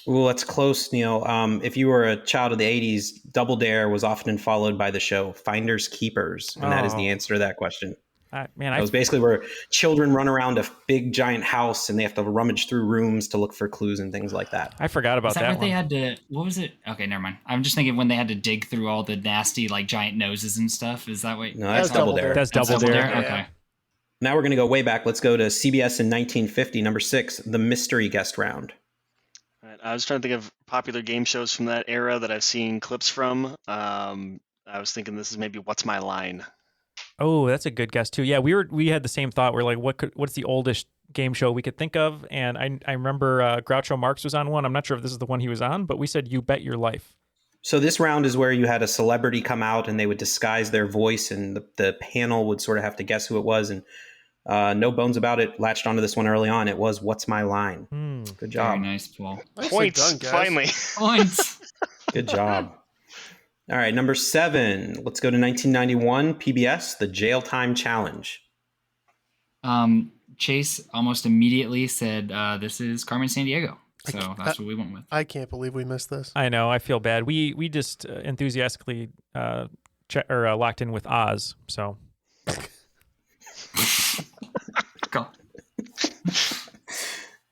Well, that's close, Neil. If you were a child of the 80s, Double Dare was often followed by the show Finders Keepers. And that is the answer to that question. It was basically where children run around a big giant house and they have to rummage through rooms to look for clues and things like that. I forgot about that where one. They had to, what was it? Okay, never mind. I'm just thinking when they had to dig through all the nasty like giant noses and stuff. Is that what? No, that's Double Dare. That's Double Dare. Okay. Yeah. Now we're going to go way back. Let's go to CBS in 1950, number 6, The Mystery Guest Round. All right, I was trying to think of popular game shows from that era that I've seen clips from. I was thinking this is maybe What's My Line? Oh, that's a good guess too. Yeah, we had the same thought. We're like, what's the oldest game show we could think of? And I remember Groucho Marx was on one. I'm not sure if this is the one he was on, but we said You Bet Your Life. So this round is where you had a celebrity come out and they would disguise their voice, and the panel would sort of have to guess who it was. And no bones about it, latched onto this one early on. It was What's My Line? Good job. Very nice, Paul. Points, finally. Points. Good job. All right, number 7. Let's go to 1991, PBS, The Jail Time Challenge. Chase almost immediately said, this is Carmen Sandiego. So that's what we went with. I can't believe we missed this. I know. I feel bad. We just enthusiastically locked in with Oz. So. Go.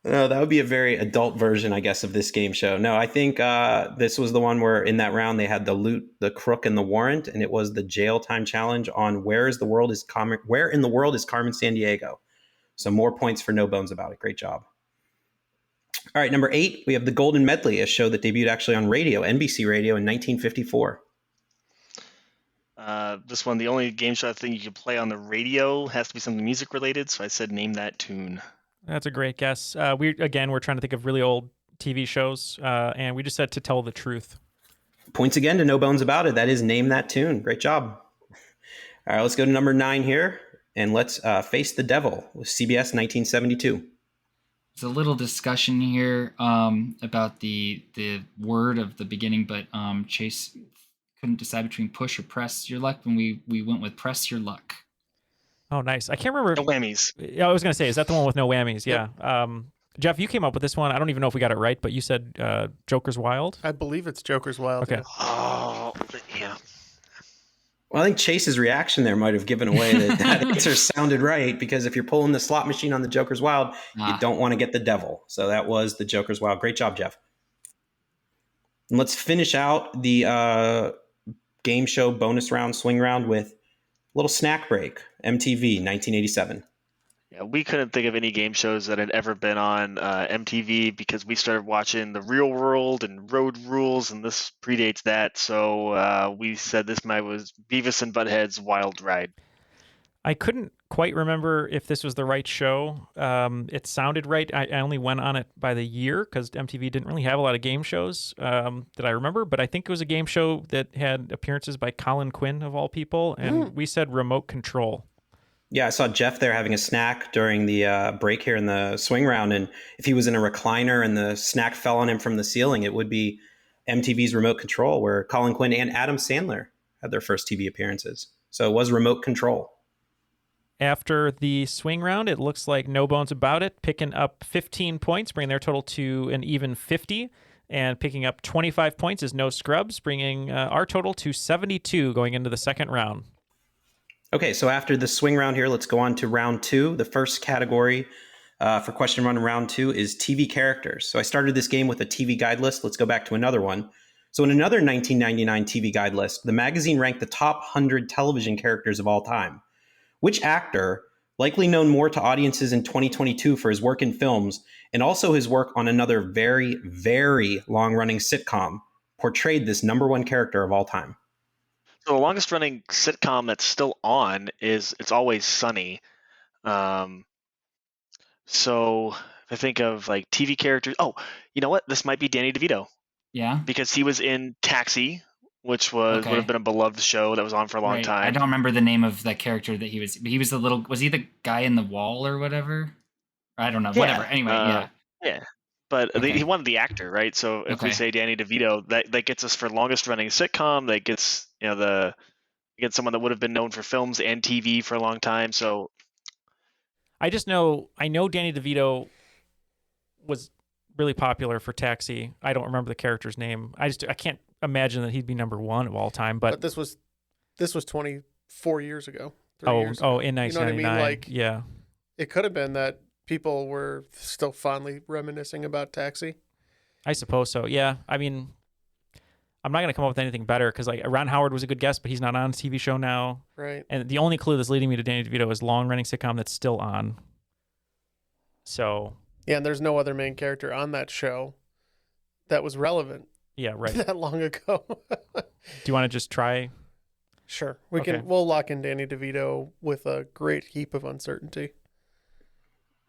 No, that would be a very adult version, I guess, of this game show. No, I think this was the one where in that round they had the loot, the crook, and the warrant, and it was the Jail Time Challenge on Where in the World is Carmen Sandiego. So more points for no bones about it. Great job. All right, number 8, we have the Golden Medley, a show that debuted actually on radio, NBC Radio, in 1954. This one, the only game show I think you could play on the radio has to be something music related, so I said Name That Tune. That's a great guess. We're trying to think of really old TV shows, and we just said To Tell the Truth. Points again to no bones about it. That is Name That Tune. Great job. All right, let's go to number 9 here, and let's Face the Devil with CBS 1972. There's a little discussion here about the word of the beginning, but Chase couldn't decide between push or press your luck when we went with press your luck. Oh, nice. I can't remember. No whammies. Yeah, I was going to say, is that the one with no whammies? Yeah. Yep. Jeff, you came up with this one. I don't even know if we got it right, but you said Joker's Wild? I believe it's Joker's Wild. Okay. Yeah. Oh, yeah. Well, I think Chase's reaction there might have given away that answer sounded right, because if you're pulling the slot machine on the Joker's Wild, you don't want to get the devil. So that was the Joker's Wild. Great job, Jeff. And let's finish out the game show bonus round, swing round, with a little snack break. MTV, 1987. Yeah, we couldn't think of any game shows that had ever been on MTV because we started watching The Real World and Road Rules, and this predates that. So we said this was Beavis and Butthead's Wild Ride. I couldn't quite remember if this was the right show. It sounded right. I only went on it by the year because MTV didn't really have a lot of game shows that I remember, but I think it was a game show that had appearances by Colin Quinn, of all people, and we said Remote Control. Yeah, I saw Jeff there having a snack during the break here in the swing round. And if he was in a recliner and the snack fell on him from the ceiling, it would be MTV's Remote Control, where Colin Quinn and Adam Sandler had their first TV appearances. So it was Remote Control. After the swing round, it looks like No Bones About It, picking up 15 points, bringing their total to an even 50. And picking up 25 points is No Scrubs, bringing our total to 72 going into the second round. Okay, so after the swing round here, let's go on to round two. The first category for question one in round two is TV characters. So I started this game with a TV guide list. Let's go back to another one. So in another 1999 TV guide list, the magazine ranked the top 100 television characters of all time. Which actor, likely known more to audiences in 2022 for his work in films and also his work on another very, very long-running sitcom, portrayed this number one character of all time? So the longest running sitcom that's still on is It's Always Sunny. So if I think of like TV characters, oh, you know what? This might be Danny DeVito. Yeah. Because he was in Taxi, which would have been a beloved show that was on for a long time. I don't remember the name of the character that he was. But he was was he the guy in the wall or whatever? I don't know. Yeah. Whatever. Anyway, yeah. But he wanted the actor, right? So if we say Danny DeVito, that gets us for longest running sitcom. That gets gets someone that would have been known for films and TV for a long time. So I know Danny DeVito was really popular for Taxi. I don't remember the character's name. I can't imagine that he'd be number one of all time. But this was 24 years ago. In 1999. You know what I mean? Like, yeah, it could have been that people were still fondly reminiscing about Taxi. I suppose so. Yeah, I mean, I'm not going to come up with anything better because like Ron Howard was a good guest, but he's not on a TV show now. Right. And the only clue that's leading me to Danny DeVito is long-running sitcom that's still on. So. Yeah, and there's no other main character on that show that was relevant. Yeah, right. That long ago. Do you want to just try? Sure. We'll lock in Danny DeVito with a great heap of uncertainty.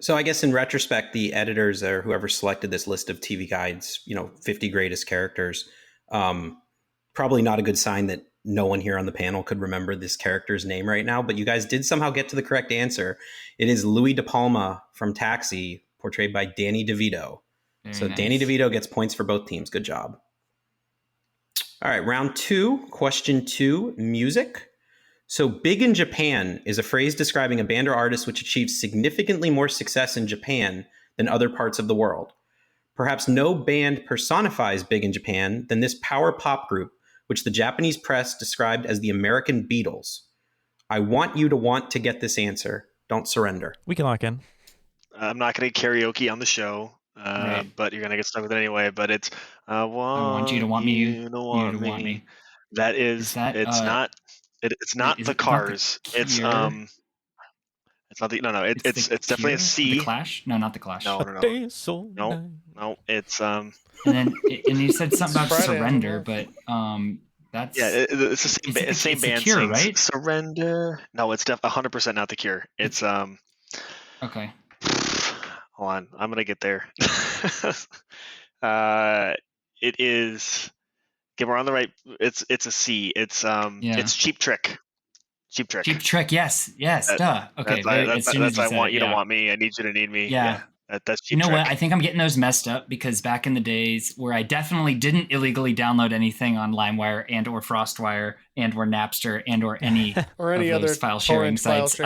So I guess in retrospect, the editors or whoever selected this list of TV guides, 50 greatest characters, probably not a good sign that no one here on the panel could remember this character's name right now, but you guys did somehow get to the correct answer. It is Louis De Palma from Taxi, portrayed by Danny DeVito. Very nice. Danny DeVito gets points for both teams. Good job. All right, round two, question two, music. So big in Japan is a phrase describing a band or artist which achieves significantly more success in Japan than other parts of the world. Perhaps no band personifies big in Japan than this power pop group, which the Japanese press described as the American Beatles. I want you to want to get this answer. Don't surrender. We can lock in. I'm not going to karaoke on the show, but you're going to get stuck with it anyway. But it's I want you to want me. You to want me. That is that, it's not. It's not the Cars. It's not the no. It's definitely a C. The Clash? No, not the Clash. No. It's And then you said something about surrender, but that's it's the same band. The Cure, right? Surrender. No, it's 100% not the Cure. It's Okay. Hold on, I'm gonna get there. It is. Okay, we're on the right. It's a C. It's Cheap Trick. Cheap Trick. Cheap Trick. Yes. Duh. Okay. That's I want you to want me. I need you to need me. Yeah. That's Cheap Trick. You know what? I think I'm getting those messed up because back in the days where I definitely didn't illegally download anything on LimeWire and or FrostWire and or Napster and or any or any of those other file sharing sites,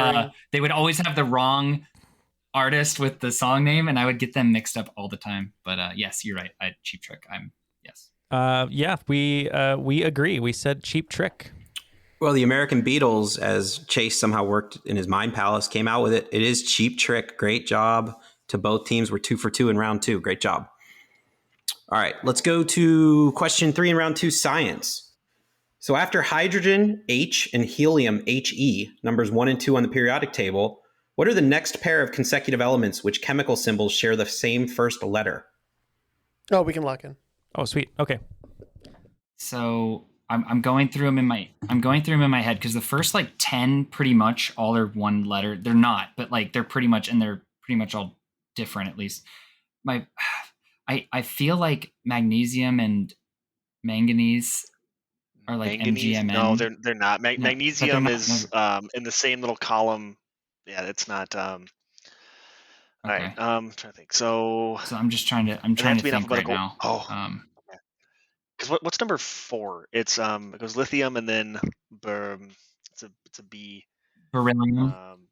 they would always have the wrong artist with the song name, and I would get them mixed up all the time. But yes, you're right. Cheap Trick. Yes. We agree. We said Cheap Trick. Well, the American Beatles, as Chase somehow worked in his mind palace, came out with it. It is Cheap Trick. Great job to both teams. We're 2 for 2 in round two. Great job. All right, let's go to question three in round two, science. So after hydrogen, H, and helium, He, numbers 1 and 2 on the periodic table, what are the next pair of consecutive elements which chemical symbols share the same first letter? Oh, we can lock in. Oh, sweet. Okay. So I'm going through them in my head because the first 10 pretty much all are one letter. They're not, but they're pretty much all different at least. I feel like magnesium and manganese are like MGMN. No, they're not. Magnesium is in the same little column yeah, it's not. All Okay. right. I'm trying to think. So I'm just trying to. I'm it trying has to to be in think right alphabetical. now. Oh, because what's number 4? It's it goes lithium and then it's a B. Beryllium. Um,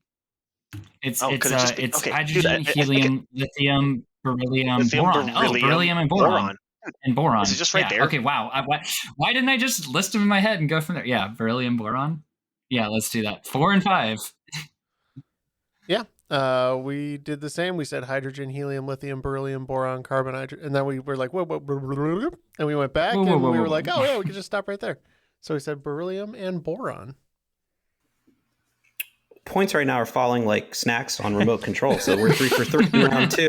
It's oh, it's could it just be it's okay, dude? hydrogen, I think helium, lithium, beryllium, lithium, boron. Oh, beryllium, beryllium and boron. boron. And Is it boron. just right Yeah. there? Okay. Wow. Why didn't I just list them in my head and go from there? Yeah. Beryllium, boron. Yeah. Let's do that. 4 and 5. Yeah. We did the same. We said hydrogen, helium, lithium, beryllium, boron, carbon, hydrogen, and then we were like, whoa, and we went back, and we were like, oh yeah, we could just stop right there. So we said beryllium and boron. Points right now are falling like snacks on remote control. So we're 3 for 3 in round 2.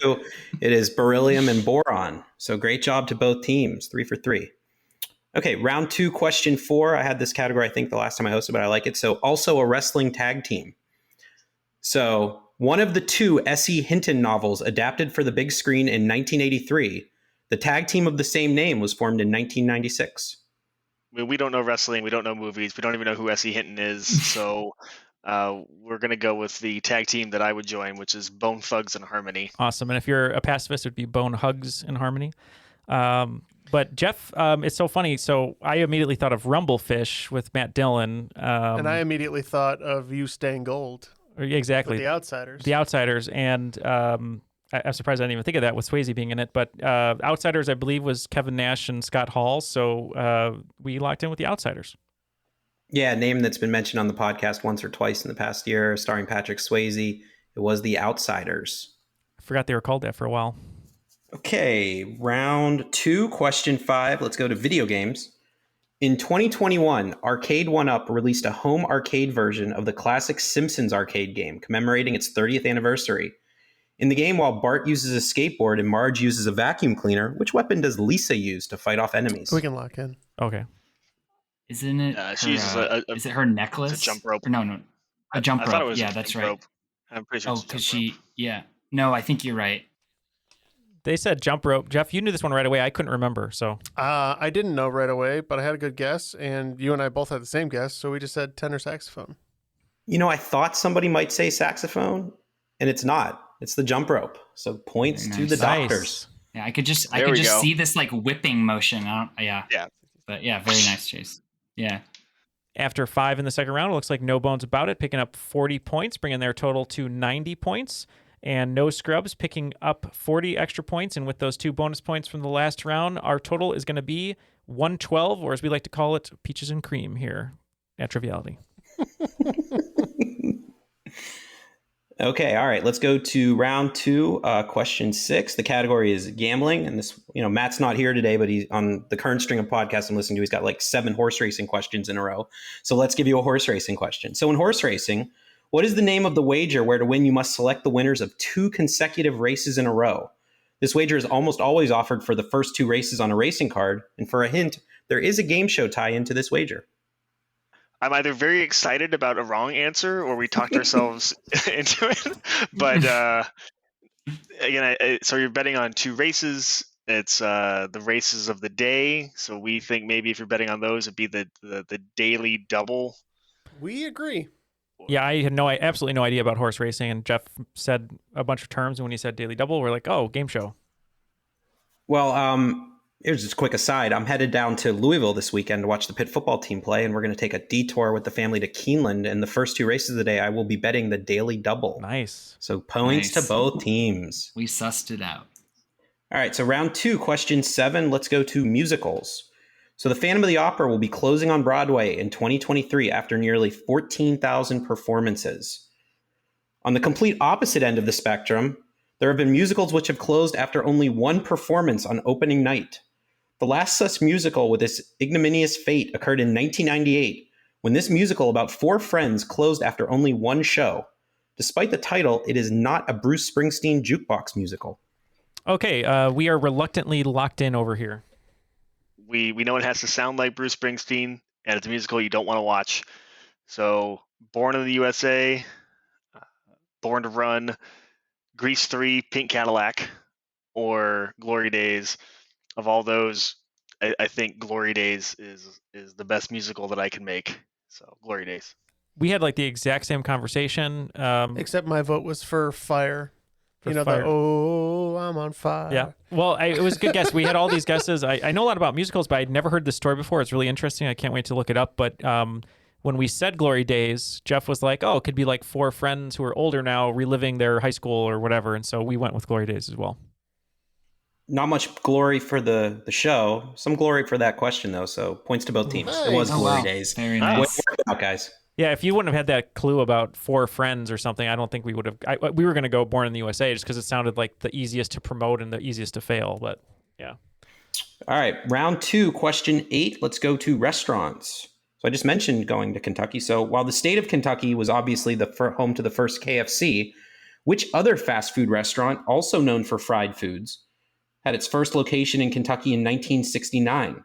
It is beryllium and boron. So great job to both teams. 3 for 3. Okay, round 2, question 4. I had this category, I think, the last time I hosted, but I like it. So also a wrestling tag team. So one of the 2 S.E. Hinton novels adapted for the big screen in 1983, the tag team of the same name was formed in 1996. We don't know wrestling. We don't know movies. We don't even know who S.E. Hinton is. So we're going to go with the tag team that I would join, which is Bone Thugs and Harmony. Awesome. And if you're a pacifist, it would be Bone Hugs and Harmony. But Jeff, it's so funny. So I immediately thought of Rumblefish with Matt Dillon. And I immediately thought of You Staying Gold. Exactly. With the Outsiders. The Outsiders. And I'm surprised I didn't even think of that with Swayze being in it. But Outsiders, I believe, was Kevin Nash and Scott Hall. So we locked in with the Outsiders. Yeah, a name that's been mentioned on the podcast once or twice in the past year, starring Patrick Swayze. It was the Outsiders. I forgot they were called that for a while. Okay, round 2, question 5. Let's go to video games. In 2021, Arcade 1UP released a home arcade version of the classic Simpsons arcade game, commemorating its 30th anniversary. In the game, while Bart uses a skateboard and Marge uses a vacuum cleaner, which weapon does Lisa use to fight off enemies? We can lock in. Okay. Isn't it? She uses is it her necklace? It's a jump rope. Or no, a jump rope. I thought it was yeah, a that's jump right. rope. I'm pretty sure. Oh, because she. Yeah. No, I think you're right. They said jump rope. Jeff, you knew this one right away. I couldn't remember. So I didn't know right away, but I had a good guess, and you and I both had the same guess, so we just said tenor saxophone. You know, I thought somebody might say saxophone, and it's not. It's the jump rope. So points to the doctors. Yeah, I could just see this like whipping motion. Yeah. But yeah, very nice, Chase. Yeah. After 5 in the second round, it looks like No Bones About It picking up 40 points, bringing their total to 90 points. And No Scrubs picking up 40 extra points. And with those 2 bonus points from the last round, our total is going to be 112, or as we like to call it, peaches and cream here at Triviality. Okay, all right. Let's go to round 2, question 6. The category is gambling, and this, Matt's not here today, but he's on the current string of podcasts I'm listening to. He's got like 7 horse racing questions in a row. So let's give you a horse racing question. So in horse racing, what is the name of the wager where to win you must select the winners of 2 consecutive races in a row? This wager is almost always offered for the first 2 races on a racing card, and for a hint, there is a game show tie-in to this wager. I'm either very excited about a wrong answer or we talked ourselves into it. But again, so you're betting on 2 races. It's the races of the day. So we think maybe if you're betting on those, it'd be the daily double. We agree. Yeah, I had absolutely no idea about horse racing. And Jeff said a bunch of terms. And when he said daily double, we're like, oh, game show. Well, here's just a quick aside. I'm headed down to Louisville this weekend to watch the Pitt football team play, and we're going to take a detour with the family to Keeneland. And the first 2 races of the day, I will be betting the daily double. Nice. So points to both teams. We sussed it out. All right, so round 2, question 7. Let's go to musicals. So the Phantom of the Opera will be closing on Broadway in 2023 after nearly 14,000 performances. On the complete opposite end of the spectrum, there have been musicals which have closed after only 1 performance on opening night. The last such musical with this ignominious fate occurred in 1998, when this musical about 4 friends closed after only 1 show. Despite the title, it is not a Bruce Springsteen jukebox musical. Okay, we are reluctantly locked in over here. We know it has to sound like Bruce Springsteen, and it's a musical you don't want to watch. So Born in the USA, Born to Run, Grease 3, Pink Cadillac, or Glory Days. Of all those, I think Glory Days is the best musical that I can make. So Glory Days. we had like the exact same conversation. Except my vote was for fire. Fire. The "Oh, I'm on fire." Yeah. Well, it was a good guess. We had all these guesses. I know a lot about musicals, but I'd never heard this story before. It's really interesting. I can't wait to look it up. But when we said Glory Days, Jeff was like, "Oh, it could be like 4 friends who are older now reliving their high school or whatever." And so we went with Glory Days as well. Not much glory for the show. Some glory for that question, though. So points to both teams. It was Glory Days. Very nice. Way out, guys. Yeah, if you wouldn't have had that clue about 4 friends or something, I don't think we would have. We were going to go Born in the USA just because it sounded like the easiest to promote and the easiest to fail. But yeah. All right, round 2, question 8. Let's go to restaurants. So I just mentioned going to Kentucky. So while the state of Kentucky was obviously the home to the first KFC, which other fast food restaurant, also known for fried foods, had its first location in Kentucky in 1969?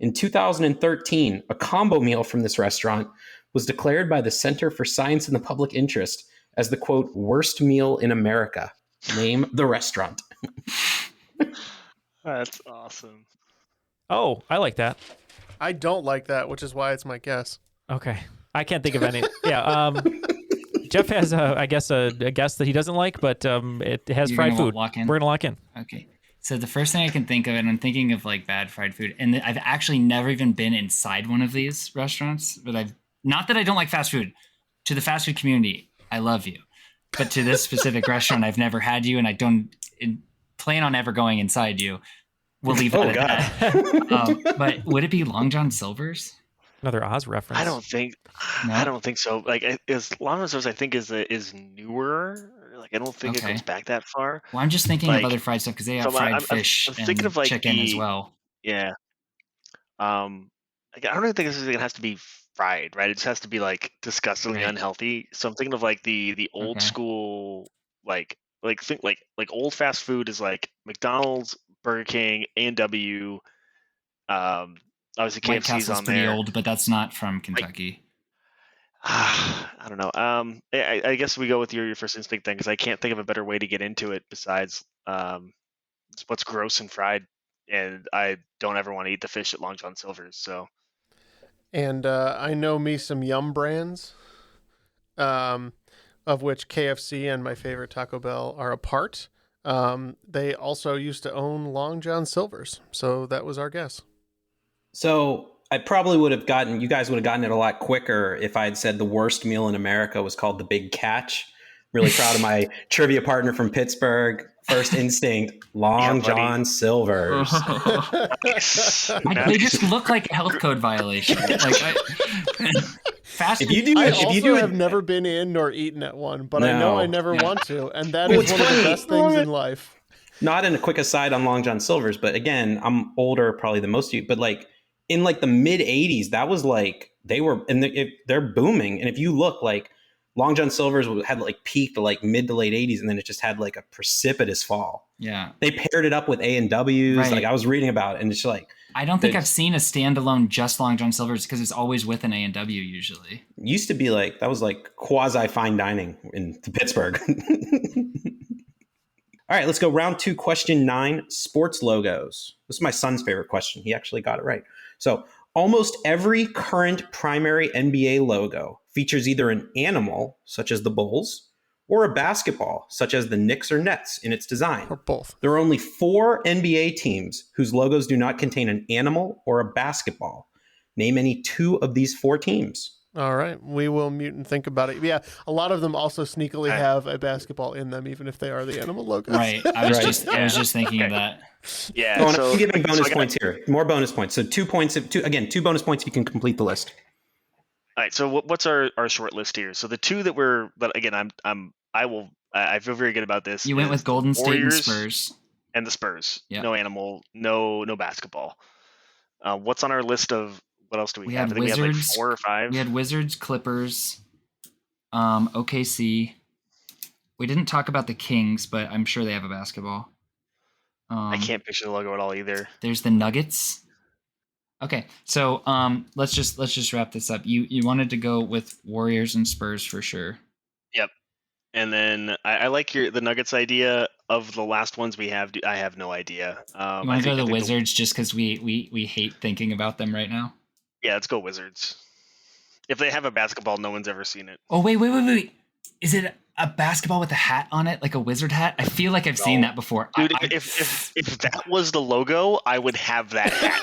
In 2013, a combo meal from this restaurant was declared by the Center for Science and the Public Interest as the, quote, worst meal in America. Name the restaurant. That's awesome. Oh, I like that. I don't like that, which is why it's my guess. Okay. I can't think of any. Yeah. Jeff has, I guess, a guess that he doesn't like, but it has fried food. We're going to lock in. Okay. So the first thing I can think of, and I'm thinking of like bad fried food, and I've actually never even been inside one of these restaurants, but not that I don't like fast food. To the fast food community, I love you. But to this specific restaurant, I've never had you, and I don't plan on ever going inside you. We'll leave it at that. But would it be Long John Silver's? Another Oz reference. I don't think so. Like, as Long John Silver's, I think is newer. Like, I don't think it goes back that far. Well, I'm just thinking of other fried stuff because they have fried fish I'm thinking of like chicken as well. Yeah. I don't even think this has to be fried, right? It just has to be like disgustingly unhealthy. So I'm thinking of like the old school, like old fast food is like McDonald's, Burger King, A&W. Obviously White KFC's Castle's on pretty there. old, but that's not from Kentucky. I don't know. I guess we go with your first instinct then, because I can't think of a better way to get into it besides what's gross and fried, and I don't ever want to eat the fish at Long John Silver's. So, and I know me some Yum brands, of which KFC and my favorite Taco Bell are a part. They also used to own Long John Silver's, so that was our guess. So I probably would have you guys would have gotten it a lot quicker if I had said the worst meal in America was called the Big Catch. Really proud of my trivia partner from Pittsburgh. First instinct, Long John Silver's. They just look like a health code violation. Fast food. I have never been in nor eaten at one, but I know I never want to, and that is one of the best things in life. Not in a quick aside on Long John Silver's, but again, I'm older probably than most of you, but like in like the mid 80s, that was like they're booming. And if you look, like Long John Silver's had like peaked like mid to late 80s, and then it just had like a precipitous fall. Yeah, they paired it up with A&W's. Right. Like I was reading about it, and it's like I don't think I've seen a standalone just Long John Silver's because it's always with an A&W usually. Used to be like that was like quasi fine dining in Pittsburgh. All right, let's go round 2, question 9, sports logos. This is my son's favorite question. He actually got it right. So almost every current primary NBA logo features either an animal, such as the Bulls, or a basketball, such as the Knicks or Nets, in its design. Or both. There are only 4 NBA teams whose logos do not contain an animal or a basketball. Name any 2 of these 4 teams. All right, we will mute and think about it. Yeah, a lot of them also sneakily have a basketball in them, even if they are the animal logos. Right. I was just thinking of that. Yeah. I'm giving bonus points here. More bonus points. So 2 points. 2 bonus points if you can complete the list. All right. So what's our short list here? So the 2 but again, I feel very good about this. You went with Golden State and Spurs. And the Spurs. Yep. No animal. No basketball. What's on our list of? What else do we have? Had I think Wizards, we had like 4 or 5. We had Wizards, Clippers, OKC. We didn't talk about the Kings, but I'm sure they have a basketball. I can't picture the logo at all either. There's the Nuggets. Okay, so let's just wrap this up. You wanted to go with Warriors and Spurs for sure. Yep. And then I like the Nuggets idea. Of the last ones we have, I have no idea. You want to go to the Wizards just because we hate thinking about them right now? Yeah, let's go Wizards. If they have a basketball, no one's ever seen it. Oh, wait. Is it a basketball with a hat on it, like a wizard hat? I feel like I've seen that before. Dude, if that was the logo, I would have that hat.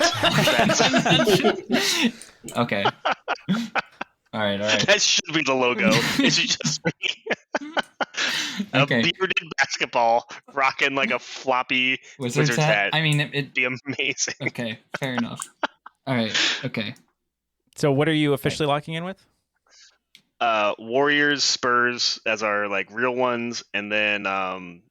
Okay. All right. That should be the logo. It should just be a bearded basketball rocking like a floppy wizard's hat. I mean, it'd be amazing. Okay, fair enough. All right. Okay. So what are you officially locking in with? Warriors, Spurs as our like real ones, and then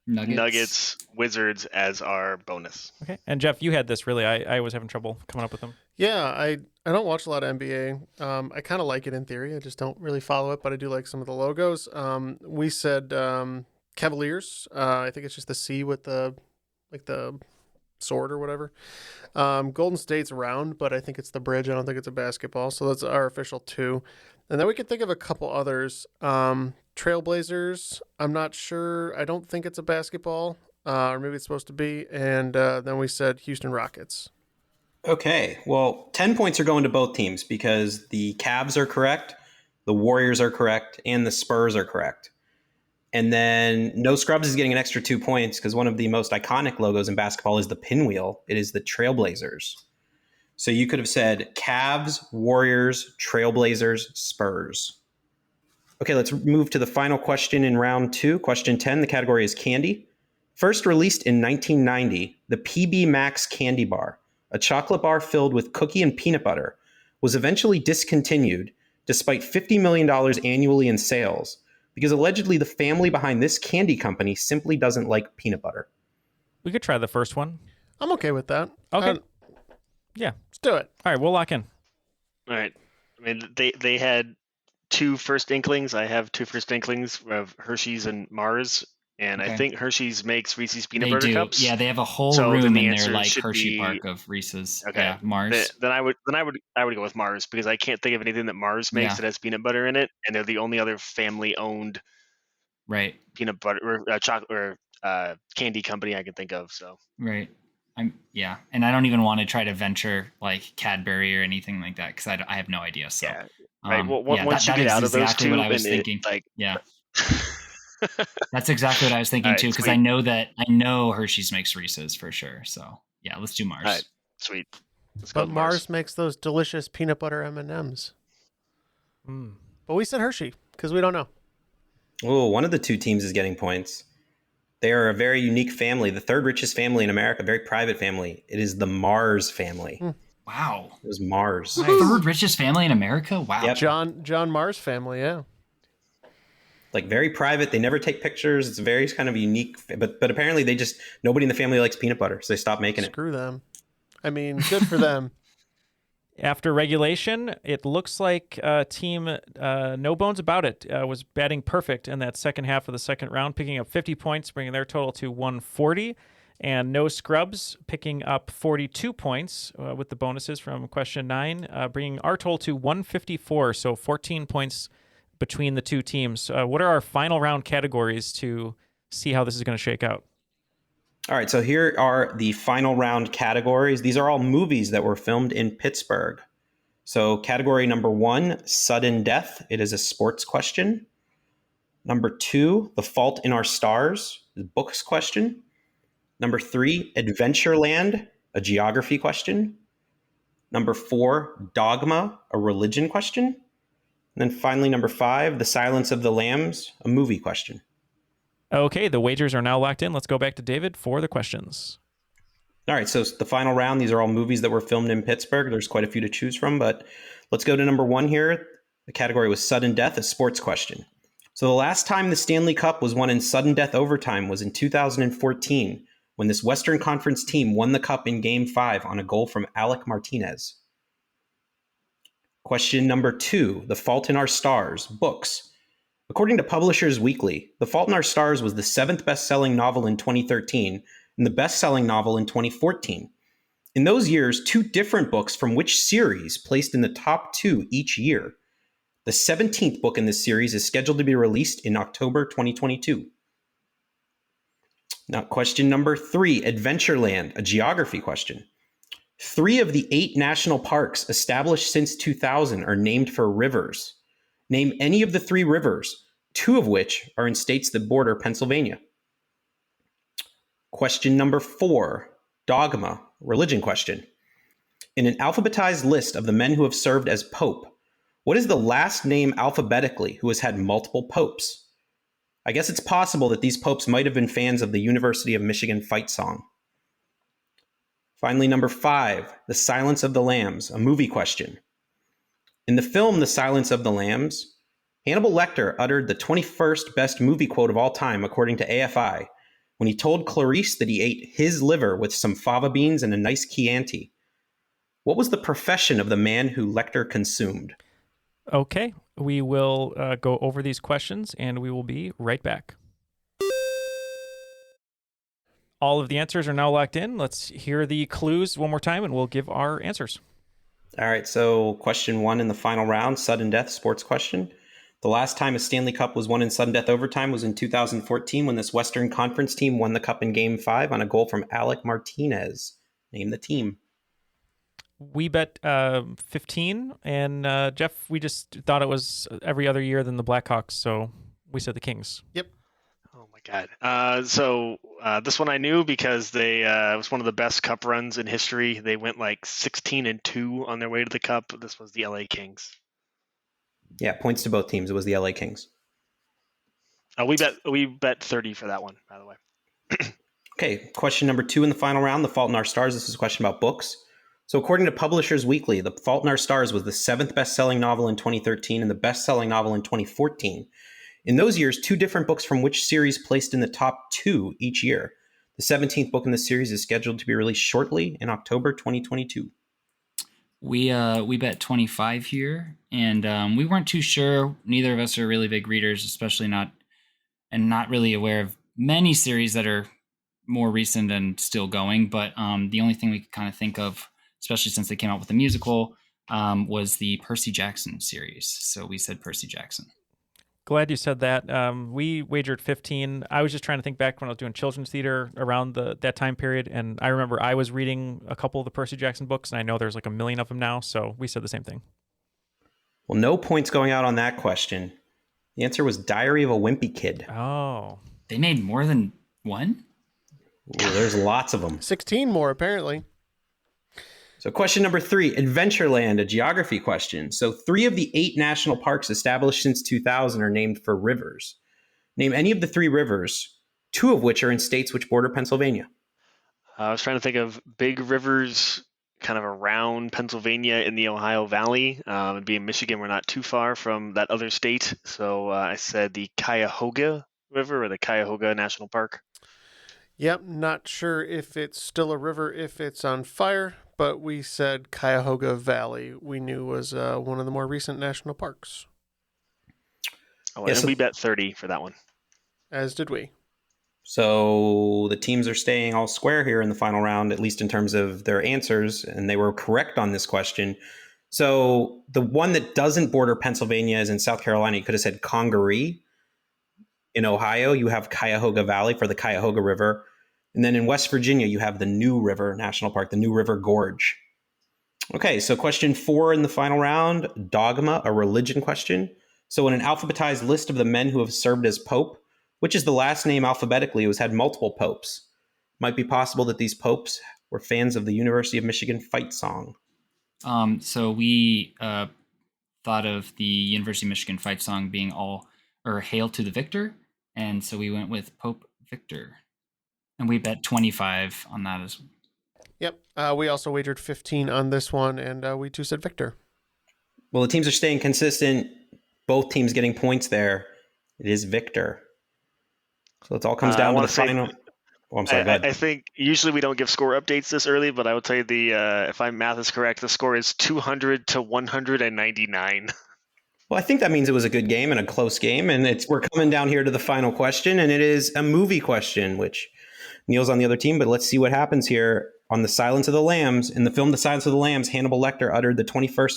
Nuggets, Wizards as our bonus. Okay. And Jeff, you had this really. I was having trouble coming up with them. Yeah, I don't watch a lot of NBA. I kind of like it in theory. I just don't really follow it, but I do like some of the logos. We said Cavaliers. I think it's just the C with the sword or whatever. Golden State's round, but I think it's the bridge. I don't think it's a basketball. So that's our official 2. And then we could think of a couple others. Trailblazers, I'm not sure. I don't think it's a basketball, or maybe it's supposed to be. And then we said Houston Rockets. Okay, well, 10 points are going to both teams because the Cavs are correct, the Warriors are correct, and the Spurs are correct. And then No Scrubs is getting an extra 2 points because one of the most iconic logos in basketball is the pinwheel. It is the Trailblazers. So you could have said Cavs, Warriors, Trailblazers, Spurs. Okay, let's move to the final question in round 2. Question 10, the category is candy. First released in 1990, the PB Max candy bar, a chocolate bar filled with cookie and peanut butter, was eventually discontinued despite $50 million annually in sales because allegedly the family behind this candy company simply doesn't like peanut butter. We could try the first one. I'm okay with that. Okay. Yeah. Let's do it. All right, we'll lock in. All right. I mean, they had 2 first inklings. I have 2 first inklings of Hershey's and Mars. And I think Hershey's makes Reese's peanut butter cups. Yeah, they have a whole room in their like Hershey Park of Reese's. Okay, yeah, Mars. Then I would go with Mars because I can't think of anything that Mars makes that has peanut butter in it, and they're the only other family-owned peanut butter or chocolate or candy company I can think of. So and I don't even want to try to venture like Cadbury or anything like that because I have no idea. So right. Well, once you get out of those 2, what I was thinking. That's exactly what I was thinking too, because I know Hershey's makes Reese's for sure. So yeah, let's do Mars. All right, sweet. But Mars makes those delicious peanut butter M&Ms. But we said Hershey because we don't know. Oh, one of the 2 teams is getting points. They are a very unique family, the 3rd richest family in America, very private family. It is the Mars family. Wow. It was Mars. Nice. 3rd richest family in America? Wow. Yep. John Mars family, yeah. Like very private. They never take pictures. It's very kind of unique. But apparently nobody in the family likes peanut butter, so they stopped making it. Screw them. I mean, good for them. After regulation, it looks like team No Bones About It was batting perfect in that second half of the second round, picking up 50 points, bringing their total to 140. And No Scrubs picking up 42 points with the bonuses from question 9, bringing our total to 154, so 14 points between the 2 teams. What are our final round categories to see how this is going to shake out? All right, so here are the final round categories. These are all movies that were filmed in Pittsburgh. So category number 1, sudden death. It is a sports question. Number 2, The Fault in Our Stars, is a books question. Number 3, Adventureland, a geography question. Number 4, Dogma, a religion question. And then finally, number 5, The Silence of the Lambs, a movie question. Okay, the wagers are now locked in. Let's go back to David for the questions. All right, so the final round, these are all movies that were filmed in Pittsburgh. There's quite a few to choose from, but let's go to number 1 here. The category was sudden death, a sports question. So the last time the Stanley Cup was won in sudden death overtime was in 2014, when this Western Conference team won the cup in Game 5 on a goal from Alec Martinez. Question number 2, The Fault in Our Stars, books. According to Publishers Weekly, The Fault in Our Stars was the 7th best-selling novel in 2013 and the best-selling novel in 2014. In those years, 2 different books from which series placed in the top 2 each year. The 17th book in this series is scheduled to be released in October 2022. Now, question number 3, Adventureland, a geography question. 3 of the 8 national parks established since 2000 are named for rivers. Name any of the 3 rivers, 2 of which are in states that border Pennsylvania. Question number 4, dogma, religion question. In an alphabetized list of the men who have served as pope, what is the last name alphabetically who has had multiple popes? I guess it's possible that these popes might have been fans of the University of Michigan fight song. Finally, number 5, The Silence of the Lambs, a movie question. In the film The Silence of the Lambs, Hannibal Lecter uttered the 21st best movie quote of all time, according to AFI, when he told Clarice that he ate his liver with some fava beans and a nice Chianti. What was the profession of the man who Lecter consumed? Okay, we will go over these questions, and we will be right back. All of the answers are now locked in. Let's hear the clues one more time, and we'll give our answers. All right, so question 1 in the final round, sudden death sports question. The last time a Stanley Cup was won in sudden death overtime was in 2014 when this Western Conference team won the Cup in Game 5 on a goal from Alec Martinez. Name the team. We bet 15, and Jeff, we just thought it was every other year than the Blackhawks, so we said the Kings. Yep. Oh my God. So this one I knew because it was one of the best Cup runs in history. They went like 16-2 on their way to the Cup. This was the LA Kings. Yeah, points to both teams. It was the LA Kings. We bet 30 for that one, by the way. Okay, question number 2 in the final round, The Fault in Our Stars. This is a question about books. So according to Publishers Weekly, The Fault in Our Stars was the 7th best-selling novel in 2013 and the best-selling novel in 2014. In those years, 2 different books from which series placed in the top 2 each year. The 17th book in the series is scheduled to be released shortly in October 2022. We bet 25 here, and we weren't too sure. Neither of us are really big readers, especially not really aware of many series that are more recent and still going. But the only thing we could kind of think of, especially since they came out with the musical, was the Percy Jackson series. So we said Percy Jackson. Glad you said that. We wagered 15. I was just trying to think back when I was doing children's theater around that time period, and I remember I was reading a couple of the Percy Jackson books, and I know there's like a million of them now, so we said the same thing. Well, no points going out on that question. The answer was Diary of a Wimpy Kid. Oh. They made more than one? Well, there's lots of them. 16 more, apparently. So question number 3, Adventureland, a geography question. So 3 of the 8 national parks established since 2000 are named for rivers. Name any of the 3 rivers, 2 of which are in states which border Pennsylvania. I was trying to think of big rivers kind of around Pennsylvania in the Ohio Valley. And being Michigan, we're not too far from that other state. So I said the Cuyahoga River or the Cuyahoga National Park. Yep, not sure if it's still a river, if it's on fire, but we said Cuyahoga Valley we knew was one of the more recent national parks. Oh, and we bet 30 for that one. As did we. So the teams are staying all square here in the final round, at least in terms of their answers, and they were correct on this question. So the one that doesn't border Pennsylvania is in South Carolina. You could have said Congaree. In Ohio, you have Cuyahoga Valley for the Cuyahoga River. And then in West Virginia, you have the New River National Park, the New River Gorge. Okay, so question 4 in the final round, dogma, a religion question. So in an alphabetized list of the men who have served as pope, which is the last name alphabetically who has had multiple popes? Might be possible that these popes were fans of the University of Michigan fight song. So we thought of the University of Michigan fight song being Hail to the Victor. And so we went with Pope Victor. And we bet 25 on that as well. Yep. We also wagered 15 on this one, and we too said Victor. Well, the teams are staying consistent. Both teams getting points there. It is Victor. So it all comes down to the final. Oh, I'm sorry. Go ahead. I think usually we don't give score updates this early, but I would tell you if my math is correct, the score is 200 to 199. Well, I think that means it was a good game and a close game, and we're coming down here to the final question, and it is a movie question, which Neal's on the other team, but let's see what happens here. On The Silence of the Lambs, in the film The Silence of the Lambs, Hannibal Lecter uttered the 21st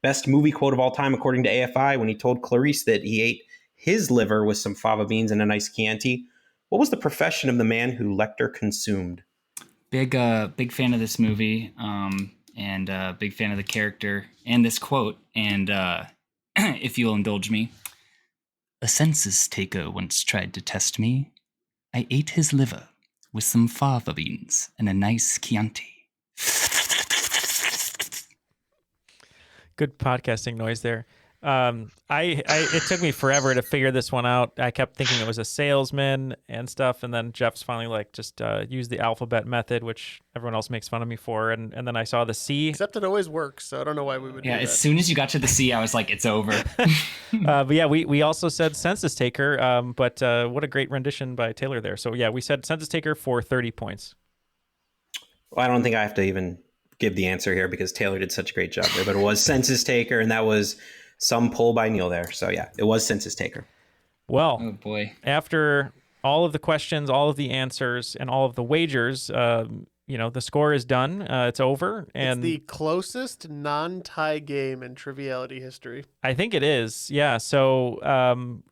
best movie quote of all time, according to AFI, when he told Clarice that he ate his liver with some fava beans and a nice Chianti. What was the profession of the man who Lecter consumed? big fan of this movie, and big fan of the character and this quote. And if you'll indulge me, a census taker once tried to test me. I ate his liver with some fava beans and a nice Chianti. Good podcasting noise there. It took me forever to figure this one out. I kept thinking it was a salesman and stuff, and then Jeff's finally like, just use the alphabet method, which everyone else makes fun of me for, and then I saw the C. Except it always works, so I don't know why we would do that. As soon as you got to the C, I was like, it's over. But yeah, we also said census taker, but what a great rendition by Taylor there. So yeah, we said census taker for 30 points. Well, I don't think I have to even give the answer here because Taylor did such a great job there, but it was census taker, and that was some pull by Neal there. So yeah, it was census taker. Well, oh boy. After all of the questions, all of the answers, and all of the wagers, the score is done. It's over. And it's the closest non-tie game in Triviality history. I think it is. Yeah. So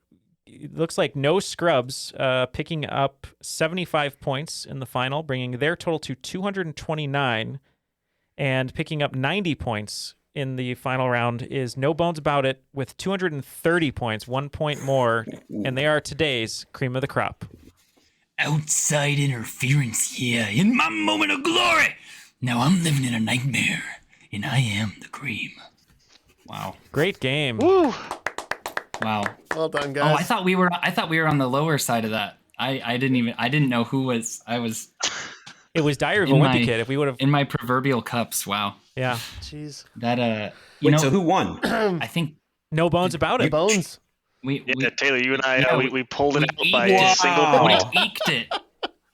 it looks like no scrubs picking up 75 points in the final, bringing their total to 229, and picking up 90 points in the final round is No Bones About It with 230 points, 1 point more, and they are today's cream of the crop. Outside interference, yeah, in my moment of glory. Now I'm living in a nightmare, and I am the cream. Wow. Great game. Woo! Wow. Well done, guys. Oh, I thought we were on the lower side of that. I didn't know who was. It was Diary of a Wimpy Kid. If we would have in my proverbial cups. Wow. Yeah. Jeez. That so who won? I think No Bones About It. Bones. Taylor, you and I, we pulled it out by a single point. We eked it.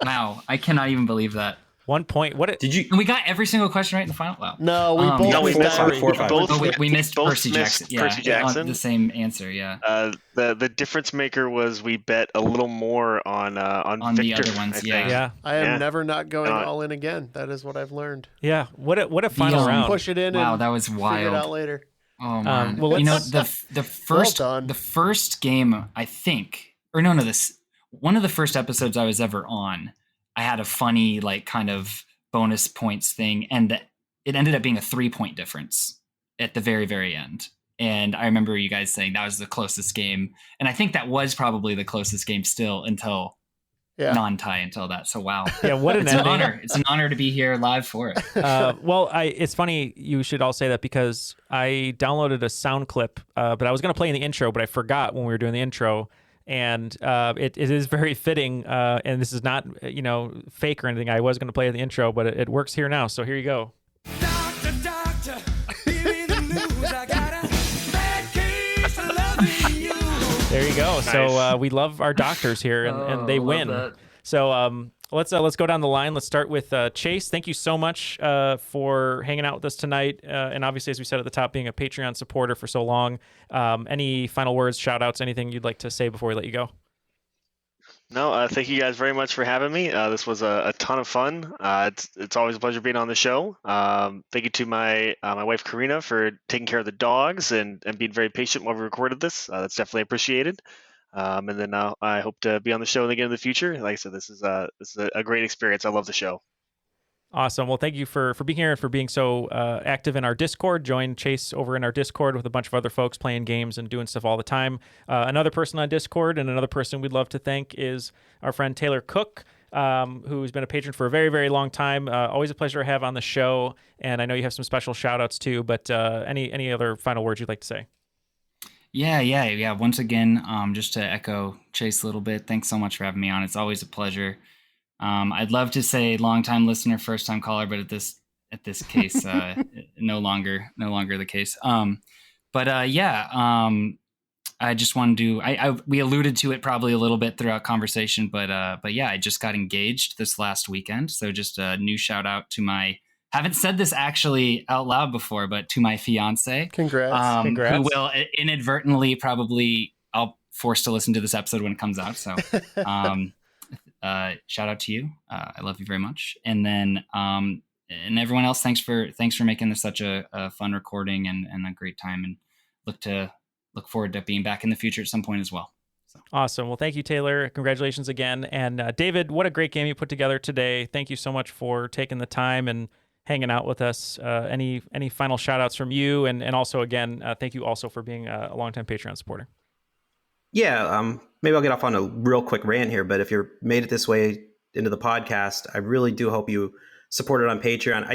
Wow, I cannot even believe that. 1 point. What did you? And we got every single question right in the final. Wow. No, we we missed Percy Jackson. Yeah, Percy Jackson. The same answer. Yeah. The difference maker was we bet a little more on Victor, the other ones. Yeah. I am never not going all in again. That is what I've learned. Yeah. What a final round. Push it in. Wow, and that was wild. Figure it out later. Oh man. Well, the first game, I think, or no, this one of the first episodes I was ever on, I had a funny like kind of bonus points thing, and it ended up being a 3-point difference at the very, very end. And I remember you guys saying that was the closest game, and I think that was probably the closest game still until non-tie until that. So wow, yeah, what an honor! It's an honor to be here live for it. Well, it's funny you should all say that because I downloaded a sound clip, but I was going to play in the intro, but I forgot when we were doing the intro. And it is very fitting, and this is not fake or anything. I was going to play the intro, but it works here now. So here you go. Doctor, give me the news. I got a bad case of loving you. There you go. Nice. So we love our doctors here, and they win. That. So let's go down the line. Let's start with Chase. Thank you so much for hanging out with us tonight. And obviously, as we said at the top, being a Patreon supporter for so long. Any final words, shout outs, anything you'd like to say before we let you go? No, thank you guys very much for having me. This was a ton of fun. It's always a pleasure being on the show. Thank you to my wife Karina for taking care of the dogs and being very patient while we recorded this. That's definitely appreciated. And then I hope to be on the show again in the future. Like I said, this is a great experience. I love the show. Awesome. Well, thank you for being here and for being so active in our Discord. Join Chase over in our Discord with a bunch of other folks playing games and doing stuff all the time. Another person on Discord and another person we'd love to thank is our friend Taylor Cook, who's been a patron for a very, very long time. Always a pleasure to have on the show. And I know you have some special shout outs too, but any other final words you'd like to say? Yeah. Once again, just to echo Chase a little bit, thanks so much for having me on. It's always a pleasure. I'd love to say long-time listener, first-time caller, but at this case, no longer the case. I just wanted to. We alluded to it probably a little bit throughout conversation, but yeah, I just got engaged this last weekend. So just a new shout out to my. Haven't said this actually out loud before, but to my fiance. Congrats. Who will inadvertently probably I'll force to listen to this episode when it comes out. So. Shout out to you. I love you very much. And then, and everyone else, thanks for making this such a fun recording and a great time, and look forward to being back in the future at some point as well. Awesome. Well, thank you, Taylor. Congratulations again. And David, what a great game you put together today. Thank you so much for taking the time and hanging out with us. Any final shout outs from you? And also, again, thank you also for being a longtime Patreon supporter. Yeah, maybe I'll get off on a real quick rant here, but if you're made it this way into the podcast, I really do hope you support it on Patreon.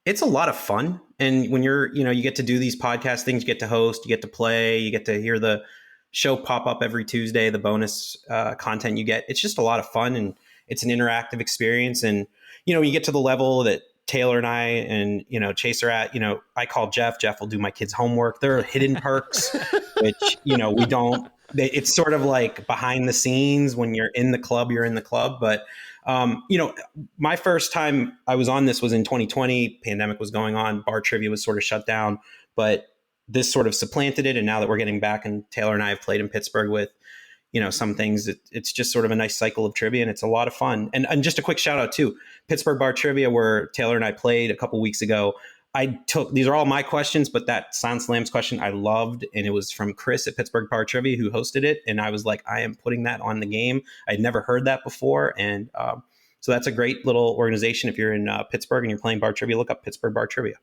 It's a lot of fun. And when you get to do these podcast things, you get to host, you get to play, you get to hear the show pop up every Tuesday, the bonus content you get. It's just a lot of fun, and it's an interactive experience. And, you get to the level that Taylor and I and, Chase are at, I call Jeff will do my kids' homework. There are hidden perks, which, we don't. It's sort of like behind the scenes. When you're in the club, you're in the club. But, my first time I was on this was in 2020. Pandemic was going on. Bar trivia was sort of shut down. But this sort of supplanted it. And now that we're getting back, and Taylor and I have played in Pittsburgh with, some things, it's just sort of a nice cycle of trivia, and it's a lot of fun. And just a quick shout out to Pittsburgh Bar Trivia, where Taylor and I played a couple weeks ago. These are all my questions, but that Silent Slams question I loved, and it was from Chris at Pittsburgh Bar Trivia, who hosted it. And I was like, I am putting that on the game. I'd never heard that before. And so that's a great little organization. If you're in Pittsburgh and you're playing Bar Trivia, look up Pittsburgh Bar Trivia.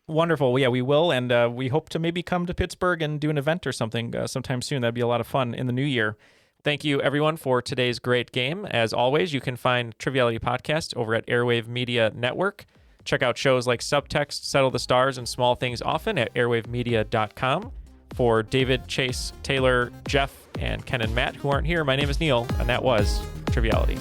Wonderful. Well, yeah, we will. And we hope to maybe come to Pittsburgh and do an event or something sometime soon. That'd be a lot of fun in the new year. Thank you, everyone, for today's great game. As always, you can find Triviality Podcast over at Airwave Media Network. Check out shows like Subtext, Settle the Stars, and Small Things Often at airwavemedia.com. For David, Chase, Taylor, Jeff, and Ken and Matt, who aren't here, my name is Neal, and that was Triviality.